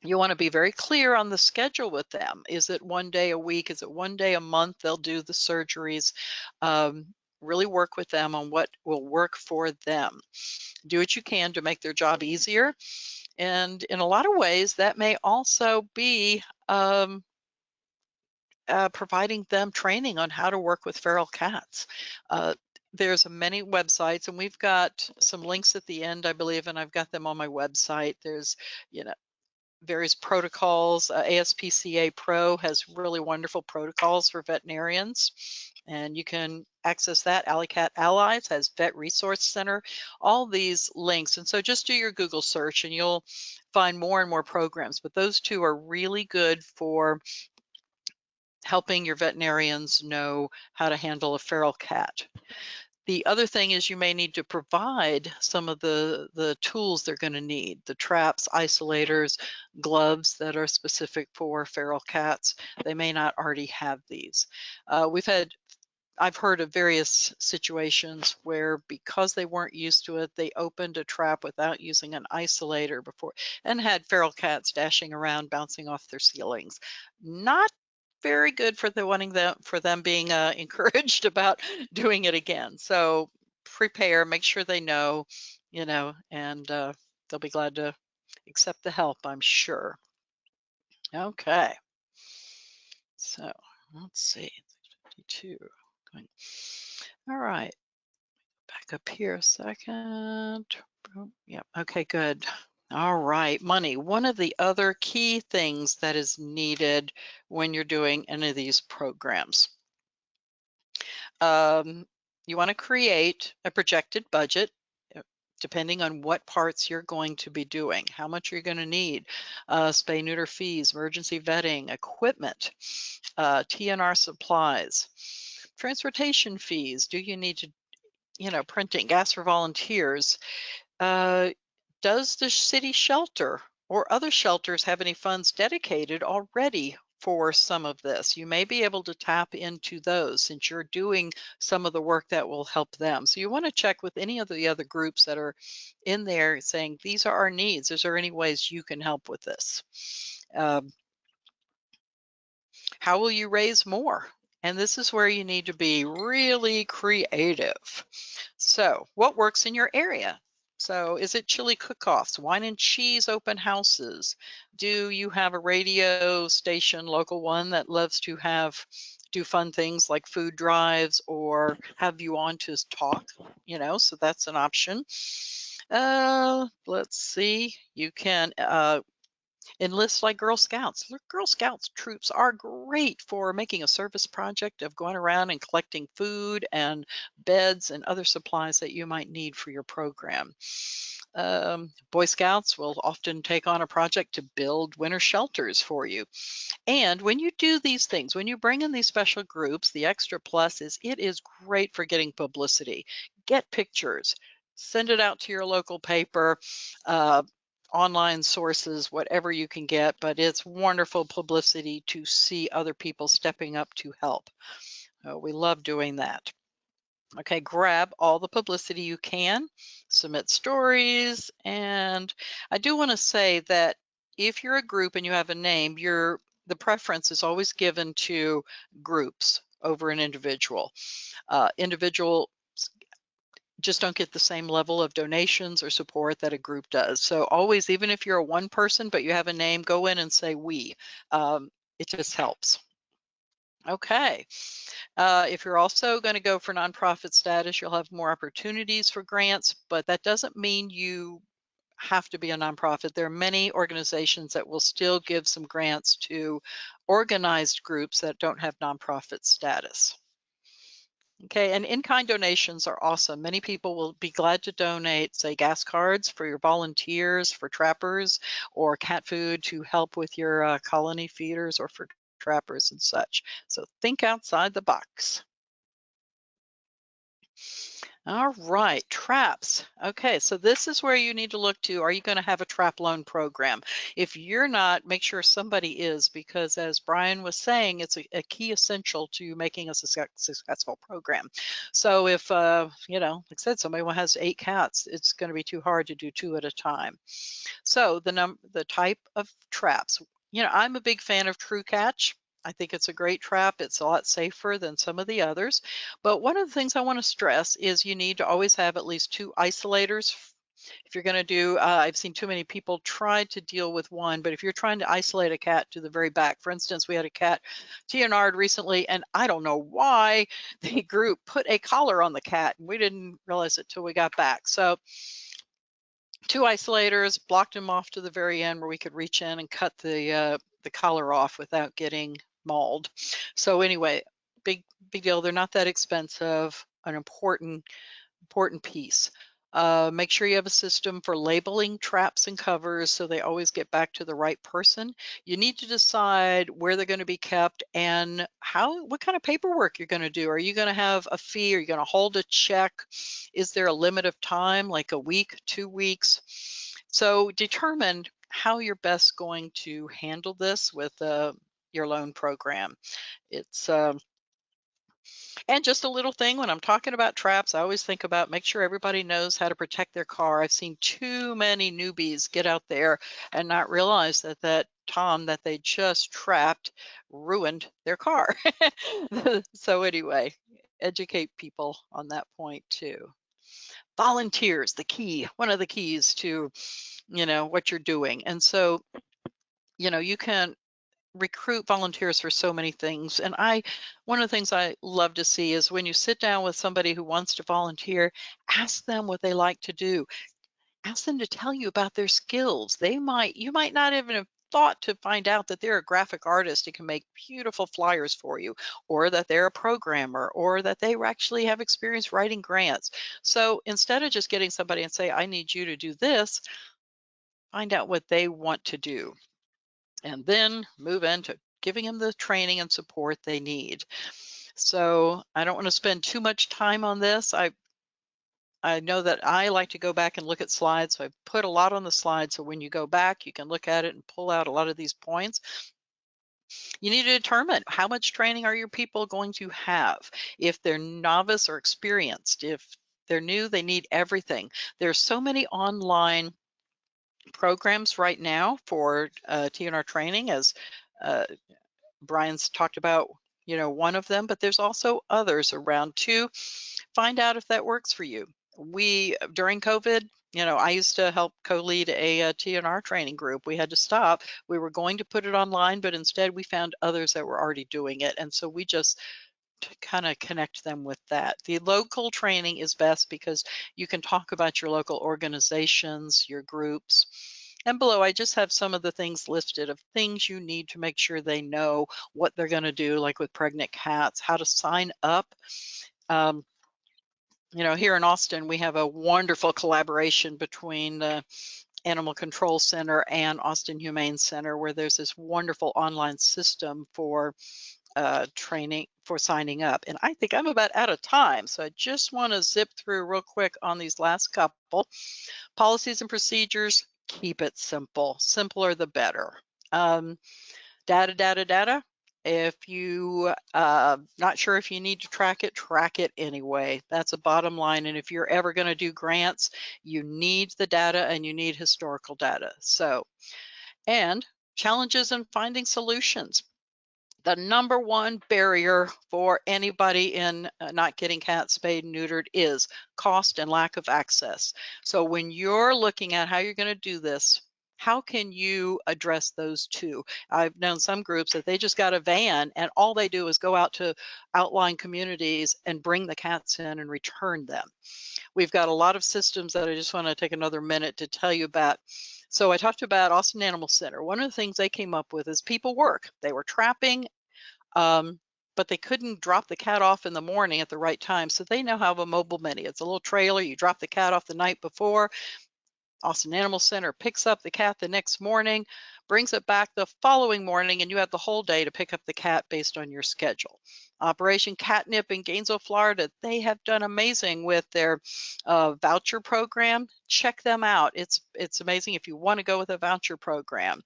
You want to be very clear on the schedule with them. Is it 1 day a week? Is it 1 day a month? They'll do the surgeries. Really work with them on what will work for them. Do what you can to make their job easier. And in a lot of ways, that may also be providing them training on how to work with feral cats. There's many websites, and we've got some links at the end, I believe, and I've got them on my website. There's, various protocols. ASPCA Pro has really wonderful protocols for veterinarians, and you can access that. Alleycat Allies has Vet Resource Center, all these links. And so just do your Google search and you'll find more and more programs. But those two are really good for helping your veterinarians know how to handle a feral cat. The other thing is you may need to provide some of the tools they're going to need, the traps, isolators, gloves that are specific for feral cats. They may not already have these. I've heard of various situations where, because they weren't used to it, they opened a trap without using an isolator before and had feral cats dashing around, bouncing off their ceilings. Not very good for them being encouraged about doing it again. So prepare, make sure they know, and they'll be glad to accept the help, I'm sure. Okay. So let's see, 52. All right. Back up here a second. Yep. Okay, good. All right, money. One of the other key things that is needed when you're doing any of these programs. You want to create a projected budget depending on what parts you're going to be doing, how much you're going to need, spay neuter fees, emergency vetting, equipment, TNR supplies, transportation fees. Do you need to, printing, gas for volunteers? Does the city shelter or other shelters have any funds dedicated already for some of this? You may be able to tap into those since you're doing some of the work that will help them. So you want to check with any of the other groups that are in there saying, these are our needs. Is there any ways you can help with this? How will you raise more? And this is where you need to be really creative. So what works in your area? So is it chili cook-offs, wine and cheese open houses? Do you have a radio station, local one, that loves to do fun things like food drives or have you on to talk, so that's an option. Let's see, you can enlist like Girl Scouts. Girl Scouts troops are great for making a service project of going around and collecting food and beds and other supplies that you might need for your program. Boy Scouts will often take on a project to build winter shelters for you. And when you do these things, when you bring in these special groups, the extra plus is it is great for getting publicity. Get pictures, send it out to your local paper, online sources, whatever you can get, but it's wonderful publicity to see other people stepping up to help. We love doing that. Okay, grab all the publicity you can, submit stories, and I do want to say that if you're a group and you have a name, the preference is always given to groups over an individual. Individual just don't get the same level of donations or support that a group does. So always, even if you're a one person, but you have a name, go in and say we. It just helps. Okay. If you're also going to go for nonprofit status, you'll have more opportunities for grants, but that doesn't mean you have to be a nonprofit. There are many organizations that will still give some grants to organized groups that don't have nonprofit status. Okay, and in-kind donations are awesome. Many people will be glad to donate, say, gas cards for your volunteers, for trappers, or cat food to help with your colony feeders or for trappers and such. So think outside the box. All right, traps. Okay, so this is where you need to look to. Are you going to have a trap loan program? If you're not, make sure somebody is, because as Bryan was saying, it's a key essential to making a successful program. So if, like I said, somebody has 8 cats, it's going to be too hard to do 2 at a time. So the type of traps, I'm a big fan of True Catch. I think it's a great trap. It's a lot safer than some of the others. But one of the things I want to stress is you need to always have at least 2 isolators. If you're going to do, I've seen too many people try to deal with one, but if you're trying to isolate a cat to the very back, for instance, we had a cat TNR'd recently, and I don't know why the group put a collar on the cat, and we didn't realize it till we got back. So 2 isolators, blocked them off to the very end where we could reach in and cut the collar off without getting mauled. So anyway, big deal. They're not that expensive. An important piece. Make sure you have a system for labeling traps and covers so they always get back to the right person. You need to decide where they're going to be kept and what kind of paperwork you're going to do. Are you going to have a fee? Are you going to hold a check? Is there a limit of time, like a week, 2 weeks? So determine how you're best going to handle this with your loan program. It's and just a little thing, when I'm talking about traps, I always think about make sure everybody knows how to protect their car. I've seen too many newbies get out there and not realize that Tom that they just trapped ruined their car. So anyway, educate people on that point too. Volunteers, the key, one of the keys to, what you're doing. And so, you can recruit volunteers for so many things. And one of the things I love to see is when you sit down with somebody who wants to volunteer, ask them what they like to do. Ask them to tell you about their skills. You might not even have thought to find out that they're a graphic artist who can make beautiful flyers for you, or that they're a programmer, or that they actually have experience writing grants. So instead of just getting somebody and say, I need you to do this, find out what they want to do, and then move into giving them the training and support they need. So I don't want to spend too much time on this. I know that I like to go back and look at slides, so I put a lot on the slide, so when you go back, you can look at it and pull out a lot of these points. You need to determine how much training are your people going to have. If they're novice or experienced, if they're new, they need everything. There's so many online programs right now for TNR training, as Bryan's talked about, one of them, but there's also others around too. Find out if that works for you. During COVID, I used to help co-lead a TNR training group. We had to stop. We were going to put it online, but instead we found others that were already doing it. And so we just kind of connect them with that. The local training is best because you can talk about your local organizations, your groups. And below, I just have some of the things listed of things you need to make sure they know what they're going to do, like with pregnant cats, how to sign up. Here in Austin, we have a wonderful collaboration between the Animal Control Center and Austin Humane Center, where there's this wonderful online system for training, for signing up. And I think I'm about out of time, so I just want to zip through real quick on these last couple. Policies and procedures, keep it simple. Simpler the better. Data. If you not sure if you need to track it anyway. That's a bottom line. And if you're ever going to do grants, you need the data and you need historical data. So, and challenges in finding solutions. The number one barrier for anybody in not getting cats spayed and neutered is cost and lack of access. So when you're looking at how you're going to do this, how can you address those two? I've known some groups that they just got a van and all they do is go out to outlying communities and bring the cats in and return them. We've got a lot of systems that I just want to take another minute to tell you about. So I talked about Austin Animal Center. One of the things they came up with is people work. They were trapping, but they couldn't drop the cat off in the morning at the right time. So they now have a mobile mini. It's a little trailer. You drop the cat off the night before. Austin Animal Center picks up the cat the next morning, brings it back the following morning, and you have the whole day to pick up the cat based on your schedule. Operation Catnip in Gainesville, Florida, they have done amazing with their voucher program. Check them out. It's amazing if you want to go with a voucher program.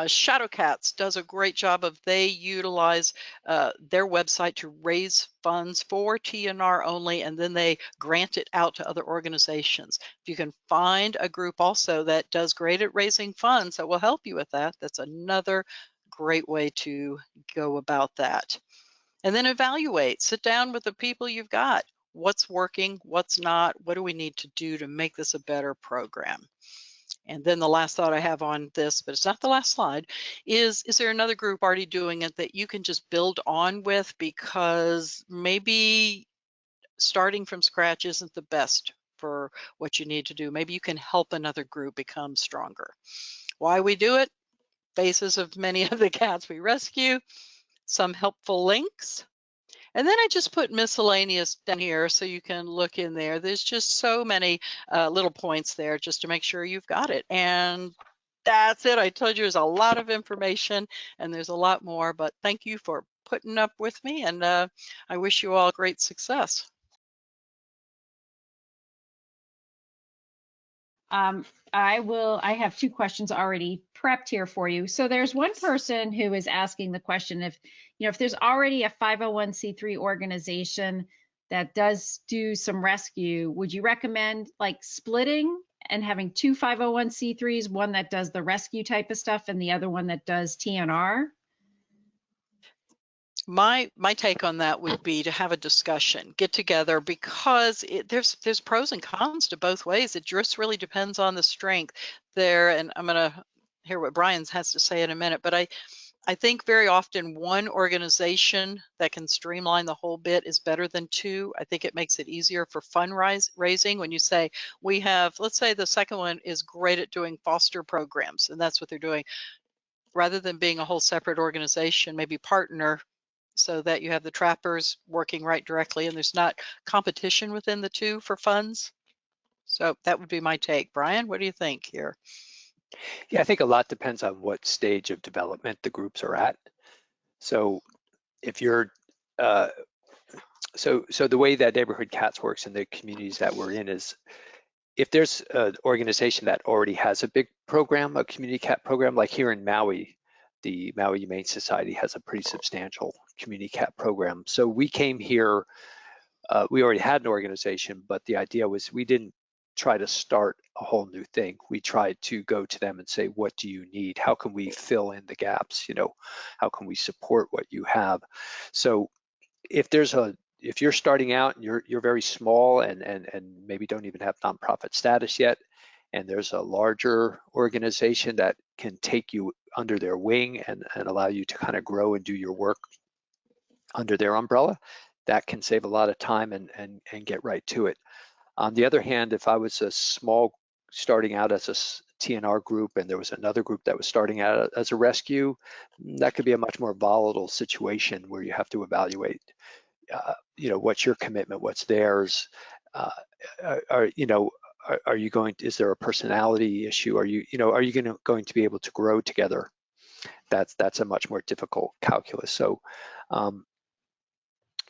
Shadow Cats does a great job they utilize their website to raise funds for TNR only, and then they grant it out to other organizations. If you can find a group also that does great at raising funds that will help you with that, that's another great way to go about that. And then evaluate, sit down with the people you've got. What's working, what's not, what do we need to do to make this a better program? And then the last thought I have on this, but it's not the last slide, is there another group already doing it that you can just build on with, because maybe starting from scratch isn't the best for what you need to do. Maybe you can help another group become stronger. Why we do it? Faces of many of the cats we rescue, some helpful links. And then I just put miscellaneous down here so you can look in there. There's just so many little points there just to make sure you've got it. And that's it. I told you there's a lot of information and there's a lot more, but thank you for putting up with me, and I wish you all great success. I have two questions already prepped here for you. So there's one person who is asking the question if there's already a 501c3 organization that does do some rescue, would you recommend like splitting and having two 501c3s, one that does the rescue type of stuff and the other one that does TNR? My take on that would be to have a discussion, get together, because there's pros and cons to both ways. It just really depends on the strength there. And I'm going to hear what Bryan has to say in a minute, but I think very often one organization that can streamline the whole bit is better than two. I think it makes it easier for fundraising when you say we have, let's say the second one is great at doing foster programs, and that's what they're doing. Rather than being a whole separate organization, maybe partner so that you have the trappers working right directly and there's not competition within the two for funds. So that would be my take. Bryan, what do you think here? Yeah, I think a lot depends on what stage of development the groups are at. So if you're, so the way that Neighborhood Cats works in the communities that we're in is, if there's an organization that already has a big program, a community cat program, like here in Maui, the Maui Humane Society has a pretty substantial community cat program. So we came here, we already had an organization, but the idea was we didn't try to start a whole new thing. We tried to go to them and say, what do you need? How can we fill in the gaps? How can we support what you have? So if you're starting out and you're very small and maybe don't even have nonprofit status yet, and there's a larger organization that can take you under their wing and allow you to kind of grow and do your work under their umbrella, that can save a lot of time and get right to it. On the other hand, if I was a small starting out as a TNR group and there was another group that was starting out as a rescue, that could be a much more volatile situation where you have to evaluate what's your commitment, what's theirs, are you going to, is there a personality issue? Are you going to be able to grow together? That's a much more difficult calculus. So,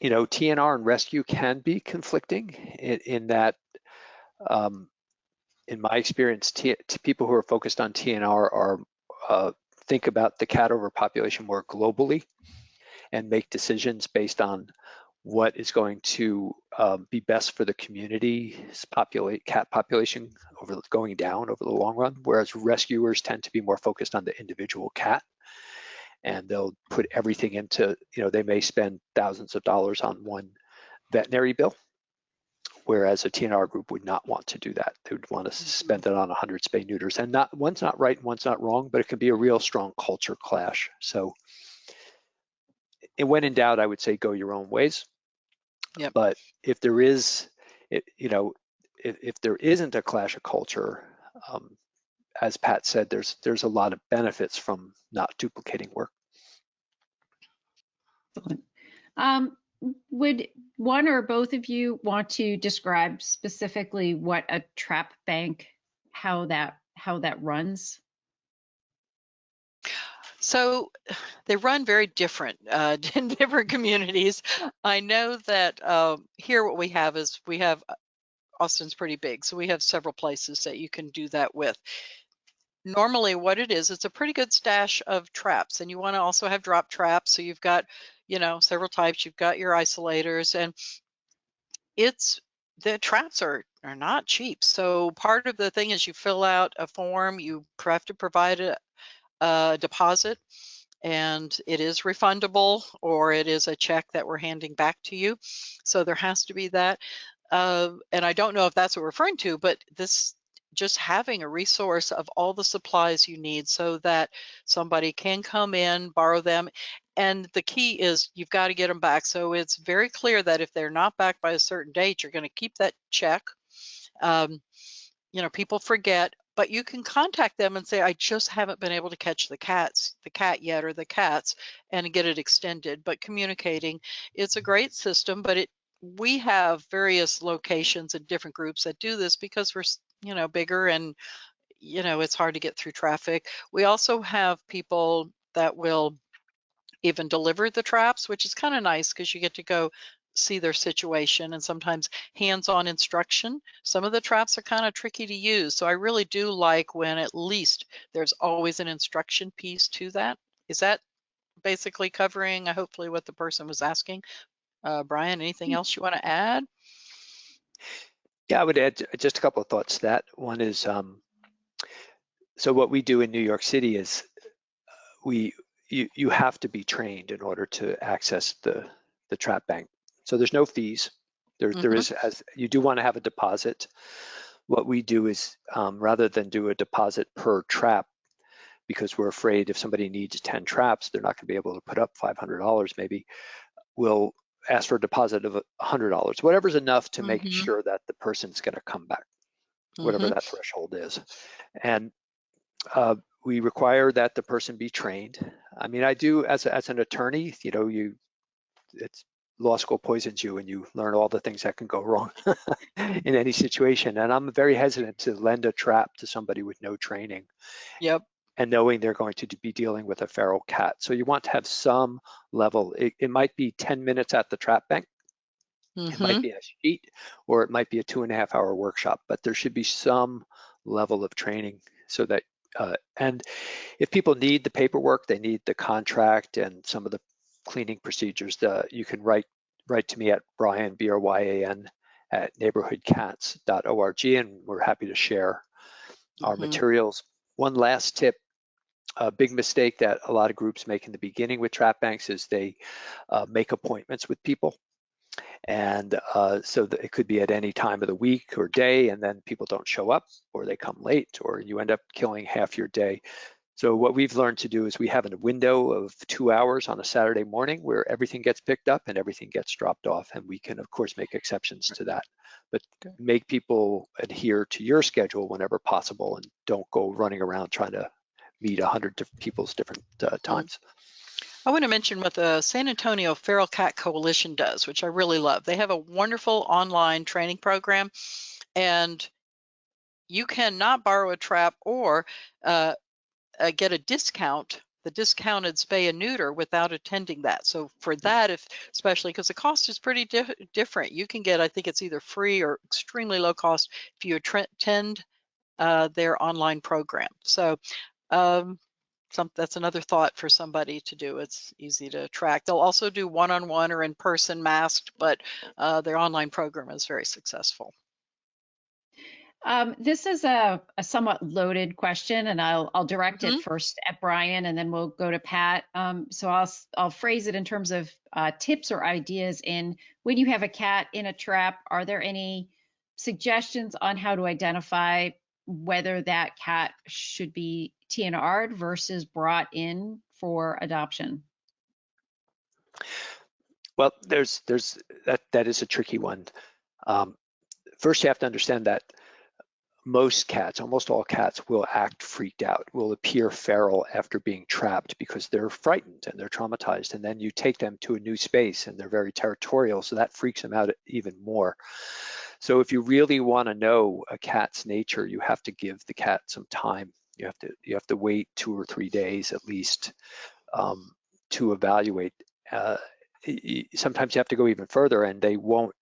TNR and rescue can be conflicting in that, in my experience, people who are focused on TNR are think about the cat overpopulation more globally and make decisions based on what is going to be best for the community's cat population going down over the long run, whereas rescuers tend to be more focused on the individual cat, and they'll put everything into, they may spend thousands of dollars on one veterinary bill, whereas a TNR group would not want to do that. They would want to spend it on 100 spay neuters, and one's not right and one's not wrong, but it can be a real strong culture clash. So when in doubt, I would say go your own ways. Yep. But if there is, if there isn't a clash of culture, as Pat said, there's a lot of benefits from not duplicating work. Would one or both of you want to describe specifically what a trap bank, how that runs? So they run very different in different communities. I know that here what we have is Austin's pretty big, so we have several places that you can do that with. Normally what it is, it's a pretty good stash of traps, and you want to also have drop traps. So you've got, several types. You've got your isolators, and the traps are not cheap. So part of the thing is you fill out a form, you have to provide a deposit, and it is refundable, or it is a check that we're handing back to you. So there has to be that. And I don't know if that's what we're referring to, but this just having a resource of all the supplies you need so that somebody can come in, borrow them. And the key is you've got to get them back. So it's very clear that if they're not back by a certain date, you're going to keep that check You know, people forget, but you can contact them and say, I just haven't been able to catch the cat yet, or the cats, and get it extended. But communicating, it's a great system, but we have various locations and different groups that do this because we're, you know, bigger, and, you know, it's hard to get through traffic. We also have people that will even deliver the traps, which is kind of nice because you get to go see their situation, and sometimes hands-on instruction. Some of the traps are kind of tricky to use, so I really do like when at least there's always an instruction piece to that. Is that basically covering hopefully what the person was asking? Bryan, anything else you want to add? Yeah, I would add just a couple of thoughts to that. One is, so what we do in New York City is you have to be trained in order to access the trap bank. So there's no fees. There is, as you do want to have a deposit. What we do is, rather than do a deposit per trap, because we're afraid if somebody needs 10 traps, they're not going to be able to put up $500 maybe, we'll ask for a deposit of $100, whatever's enough to make sure that the person's going to come back, whatever that threshold is. And we require that the person be trained. I mean, I do as an attorney, you know, it's law school poisons you and you learn all the things that can go wrong in any situation. And I'm very hesitant to lend a trap to somebody with no training. Yep. And knowing they're going to be dealing with a feral cat. So you want to have some level. It might be 10 minutes at the trap bank. It might be a sheet, or it might be a 2.5-hour workshop, but there should be some level of training so that, and if people need the paperwork, they need the contract and some of the cleaning procedures, you can write to me at Bryan, B-R-Y-A-N, at neighborhoodcats.org, and we're happy to share our materials. One last tip, a big mistake that a lot of groups make in the beginning with trap banks is they make appointments with people. And so it could be at any time of the week or day, and then people don't show up, or they come late, or you end up killing half your day. So what we've learned to do is we have a window of 2 hours on a Saturday morning where everything gets picked up and everything gets dropped off. And we can, of course, make exceptions to that, but make people adhere to your schedule whenever possible, and don't go running around trying to meet 100 people's different times. I want to mention what the San Antonio Feral Cat Coalition does, which I really love. They have a wonderful online training program, and you cannot borrow a trap or get a discount, the discounted spay and neuter, without attending that. So for that, especially because the cost is pretty different, you can get, I think it's either free or extremely low cost if you attend their online program. So that's another thought for somebody to do. It's easy to track. They'll also do one-on-one or in-person masked, but their online program is very successful. This is a somewhat loaded question, and I'll direct it first at Bryan, and then we'll go to Pat. So I'll phrase it in terms of tips or ideas. In when you have a cat in a trap, are there any suggestions on how to identify whether that cat should be TNR'd versus brought in for adoption? Well, there's that is a tricky one. First, you have to understand that most cats, almost all cats, will act freaked out, will appear feral after being trapped because they're frightened and they're traumatized. And then you take them to a new space and they're very territorial, so that freaks them out even more. So if you really want to know a cat's nature, you have to give the cat some time. You have to wait 2 or 3 days at least to evaluate. Sometimes you have to go even further, and they won't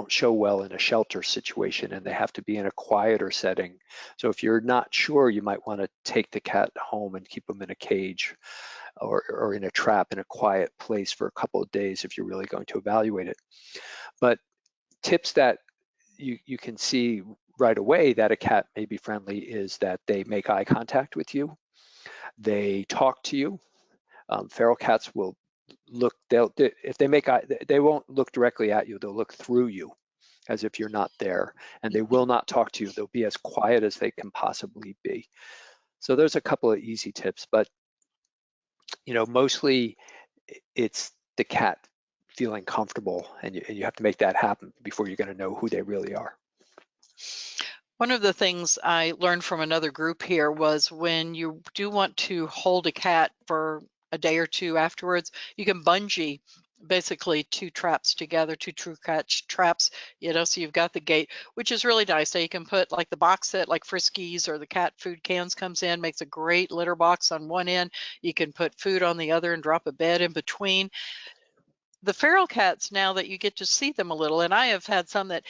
show well in a shelter situation, and they have to be in a quieter setting. So if you're not sure, you might want to take the cat home and keep them in a cage or in a trap in a quiet place for a couple of days if you're really going to evaluate it. But tips that you can see right away that a cat may be friendly is that they make eye contact with you, they talk to you. Feral cats will look, if they make eye, they won't look directly at you, they'll look through you as if you're not there, and they will not talk to you. They'll be as quiet as they can possibly be. So there's a couple of easy tips, but mostly it's the cat feeling comfortable, and you have to make that happen before you're going to know who they really are. One of the things I learned from another group here was when you do want to hold a cat for a day or two afterwards, you can bungee basically two traps together, two true catch traps, so you've got the gate, which is really nice. So you can put like the box set, like Friskies or the cat food cans comes in, makes a great litter box on one end. You can put food on the other and drop a bed in between. The feral cats, now that you get to see them a little, and I have had some that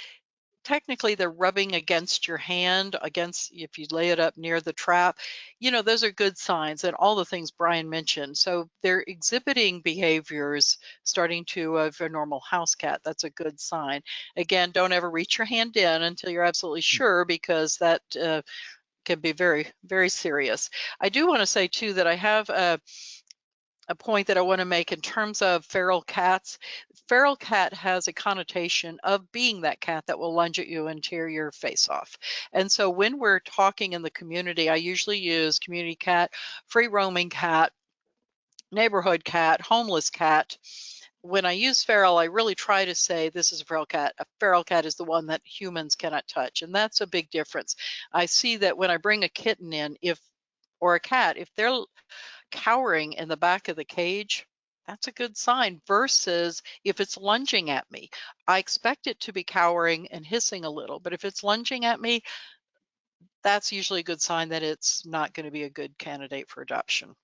technically they're rubbing against your hand, against if you lay it up near the trap, those are good signs, and all the things Bryan mentioned. So they're exhibiting behaviors starting to of a normal house cat. That's a good sign. Again, don't ever reach your hand in until you're absolutely sure, because that can be very, very serious. I do want to say too that I have a point that I want to make in terms of feral cats. Feral cat has a connotation of being that cat that will lunge at you and tear your face off. And so when we're talking in the community, I usually use community cat, free roaming cat, neighborhood cat, homeless cat. When I use feral, I really try to say this is a feral cat. A feral cat is the one that humans cannot touch. And that's a big difference. I see that when I bring a kitten in, or a cat, if they're cowering in the back of the cage, that's a good sign, versus if it's lunging at me. I expect it to be cowering and hissing a little, but if it's lunging at me, that's usually a good sign that it's not going to be a good candidate for adoption.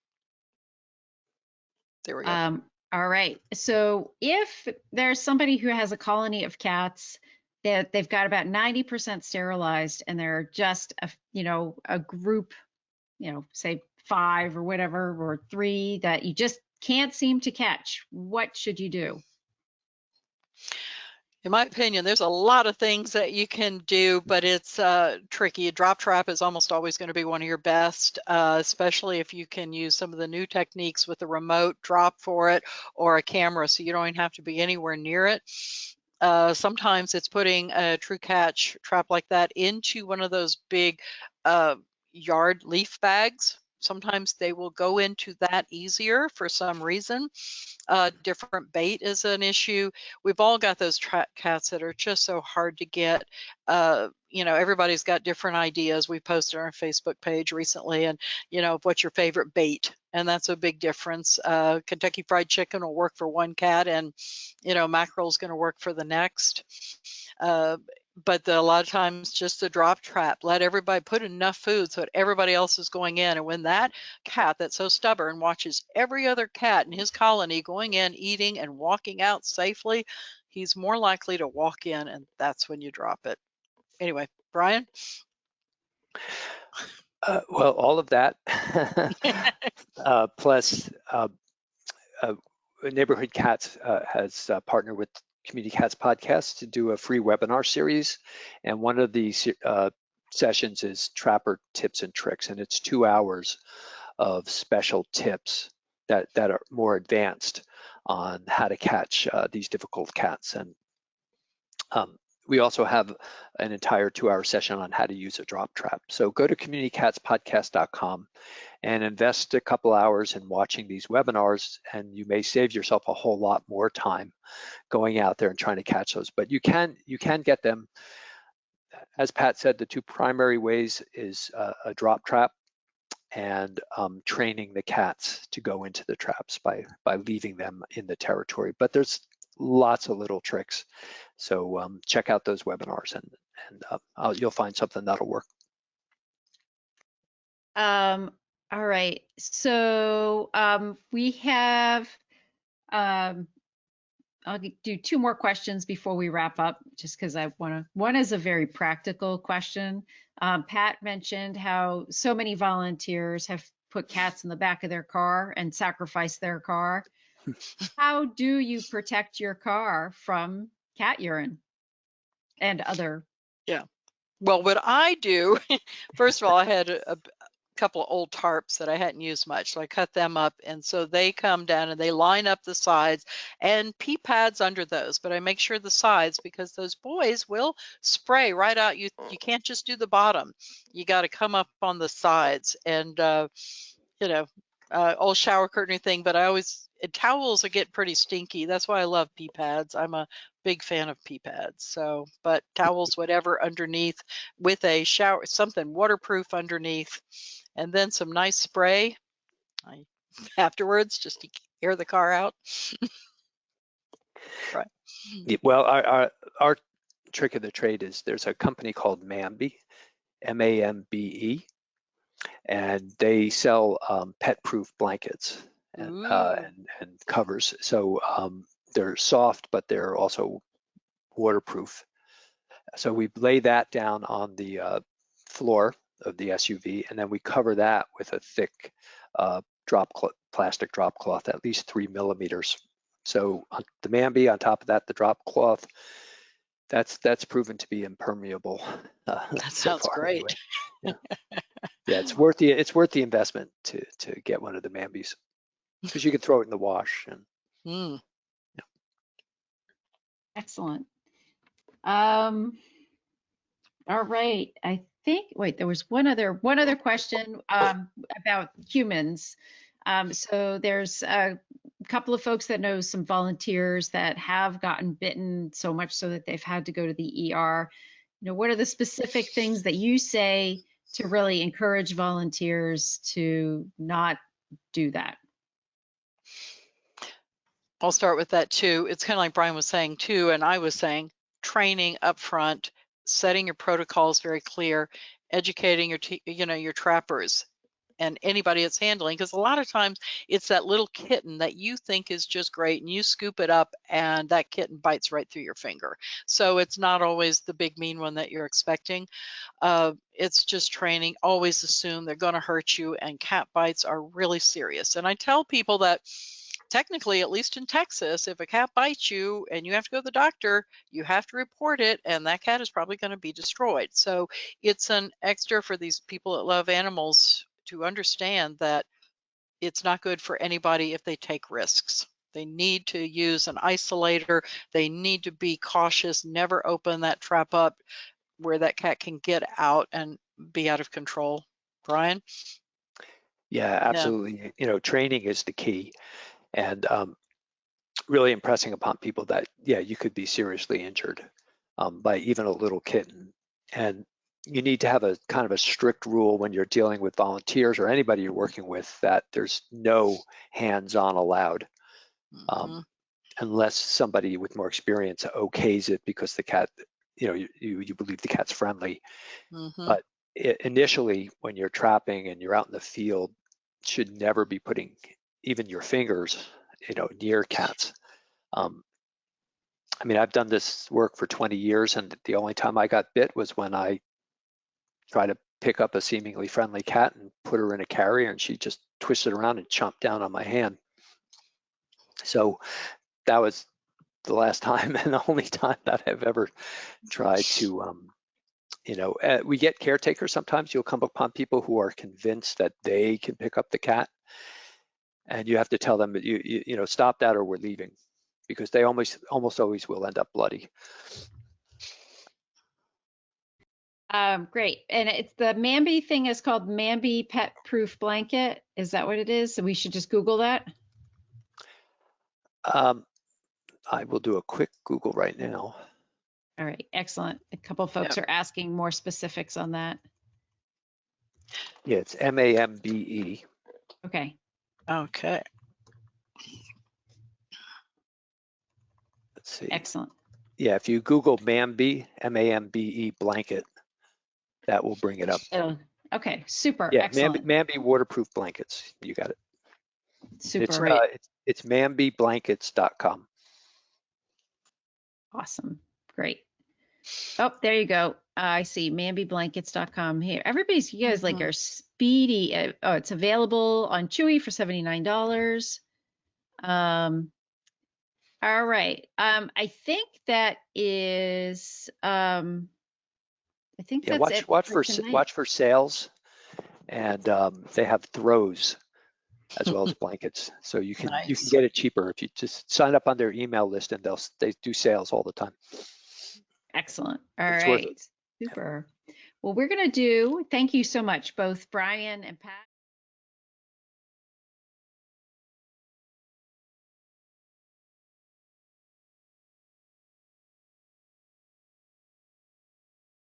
There we go. All right. So if there's somebody who has a colony of cats that they've got about 90% sterilized, and they're just a group, say 5 or whatever, or 3 that you just can't seem to catch, what should you do? In my opinion, there's a lot of things that you can do, but it's tricky. A drop trap is almost always going to be one of your best, especially if you can use some of the new techniques with the remote drop for it, or a camera, so you don't even have to be anywhere near it. Sometimes it's putting a true catch trap like that into one of those big yard leaf bags. Sometimes they will go into that easier for some reason. Different bait is an issue. We've all got those cats that are just so hard to get. Everybody's got different ideas. We posted on our Facebook page recently, and what's your favorite bait? And that's a big difference. Kentucky Fried Chicken will work for one cat, and mackerel is going to work for the next. But a lot of times just a drop trap, let everybody put enough food so that everybody else is going in. And when that cat that's so stubborn watches every other cat in his colony going in, eating, and walking out safely, he's more likely to walk in, and that's when you drop it. Anyway, Bryan? Well, all of that, plus Neighborhood Cats has partnered with Community Cats Podcast to do a free webinar series, and one of the sessions is Trapper Tips and Tricks, and it's 2 hours of special tips that are more advanced on how to catch these difficult cats. And we also have an entire 2-hour session on how to use a drop trap. So go to communitycatspodcast.com and invest a couple hours in watching these webinars, and you may save yourself a whole lot more time going out there and trying to catch those. But you can get them. As Pat said, the 2 primary ways is a drop trap and training the cats to go into the traps by leaving them in the territory. But there's lots of little tricks. So check out those webinars, and you'll find something that'll work. All right. So we have, I'll do 2 more questions before we wrap up, just because I want to. One is a very practical question. Pat mentioned how so many volunteers have put cats in the back of their car and sacrificed their car. How do you protect your car from cat urine and other? Yeah. Well, what I do, first of all, I had a couple of old tarps that I hadn't used much, so I cut them up, and so they come down and they line up the sides, and pee pads under those, but I make sure the sides, because those boys will spray right out. You can't just do the bottom, you got to come up on the sides. And old shower curtain thing, but I always towels get pretty stinky. That's why I love pee pads. I'm a big fan of pee pads. So, but towels, whatever, underneath with a shower, something waterproof underneath, and then some nice spray afterwards just to air the car out. Right. Well, our trick of the trade is there's a company called Mambe, M-A-M-B-E, and they sell pet-proof blankets and covers. So they're soft, but they're also waterproof. So we lay that down on the floor of the SUV, and then we cover that with a thick plastic drop cloth, at least 3 millimeters. So the Mambe, on top of that, the drop cloth, that's proven to be impermeable. That sounds so great. Anyway. Yeah, it's worth the investment to get one of the Mambes, because you can throw it in the wash. And Excellent. All right. I think, wait, there was one other question about humans. So there's a couple of folks that know some volunteers that have gotten bitten so much so that they've had to go to the ER. What are the specific things that you say to really encourage volunteers to not do that? I'll start with that too. It's kind of like Bryan was saying too, and I was saying, training up front, setting your protocols very clear, educating your trappers and anybody that's handling, because a lot of times it's that little kitten that you think is just great and you scoop it up and that kitten bites right through your finger. So it's not always the big mean one that you're expecting. It's just training. Always assume they're going to hurt you, and cat bites are really serious. And I tell people that technically, at least in Texas, if a cat bites you and you have to go to the doctor, you have to report it, and that cat is probably going to be destroyed. So it's an extra for these people that love animals to understand that it's not good for anybody if they take risks. They need to use an isolator. They need to be cautious, never open that trap up where that cat can get out and be out of control. Bryan? Yeah, absolutely. Training is the key. And really impressing upon people that, yeah, you could be seriously injured by even a little kitten. And you need to have a kind of a strict rule when you're dealing with volunteers or anybody you're working with, that there's no hands-on allowed, unless somebody with more experience okays it because the cat, you believe the cat's friendly. But initially, when you're trapping and you're out in the field, should never be putting even your fingers, near cats. I mean, I've done this work for 20 years, and the only time I got bit was when I tried to pick up a seemingly friendly cat and put her in a carrier, and she just twisted around and chomped down on my hand. So that was the last time and the only time that I've ever tried to, we get caretakers sometimes. You'll come upon people who are convinced that they can pick up the cat, and you have to tell them that you stop that or we're leaving, because they almost always will end up bloody. Great. And it's the Mambe thing is called Mambe Pet Proof Blanket. Is that what it is? So we should just Google that? I will do a quick Google right now. All right, excellent. A couple of folks are asking more specifics on that. Yeah, it's MAMBE. Okay. Okay. Let's see. Excellent. Yeah, if you Google Mambe, M-A-M-B-E blanket, that will bring it up. Oh, okay, super. Yeah, Excellent. Mambe waterproof blankets. You got it. Super. It's mambeblankets.com. Awesome. Great. Oh, there you go. I see mambeblankets.com here. You guys like are speedy. Oh, it's available on Chewy for $79. All right. I think that is I think that's it. Watch for sales, and they have throws as well as blankets, so you can get it cheaper if you just sign up on their email list, and they do sales all the time. Excellent. All right. Super. Well, we're going to thank you so much, both Bryan and Pat.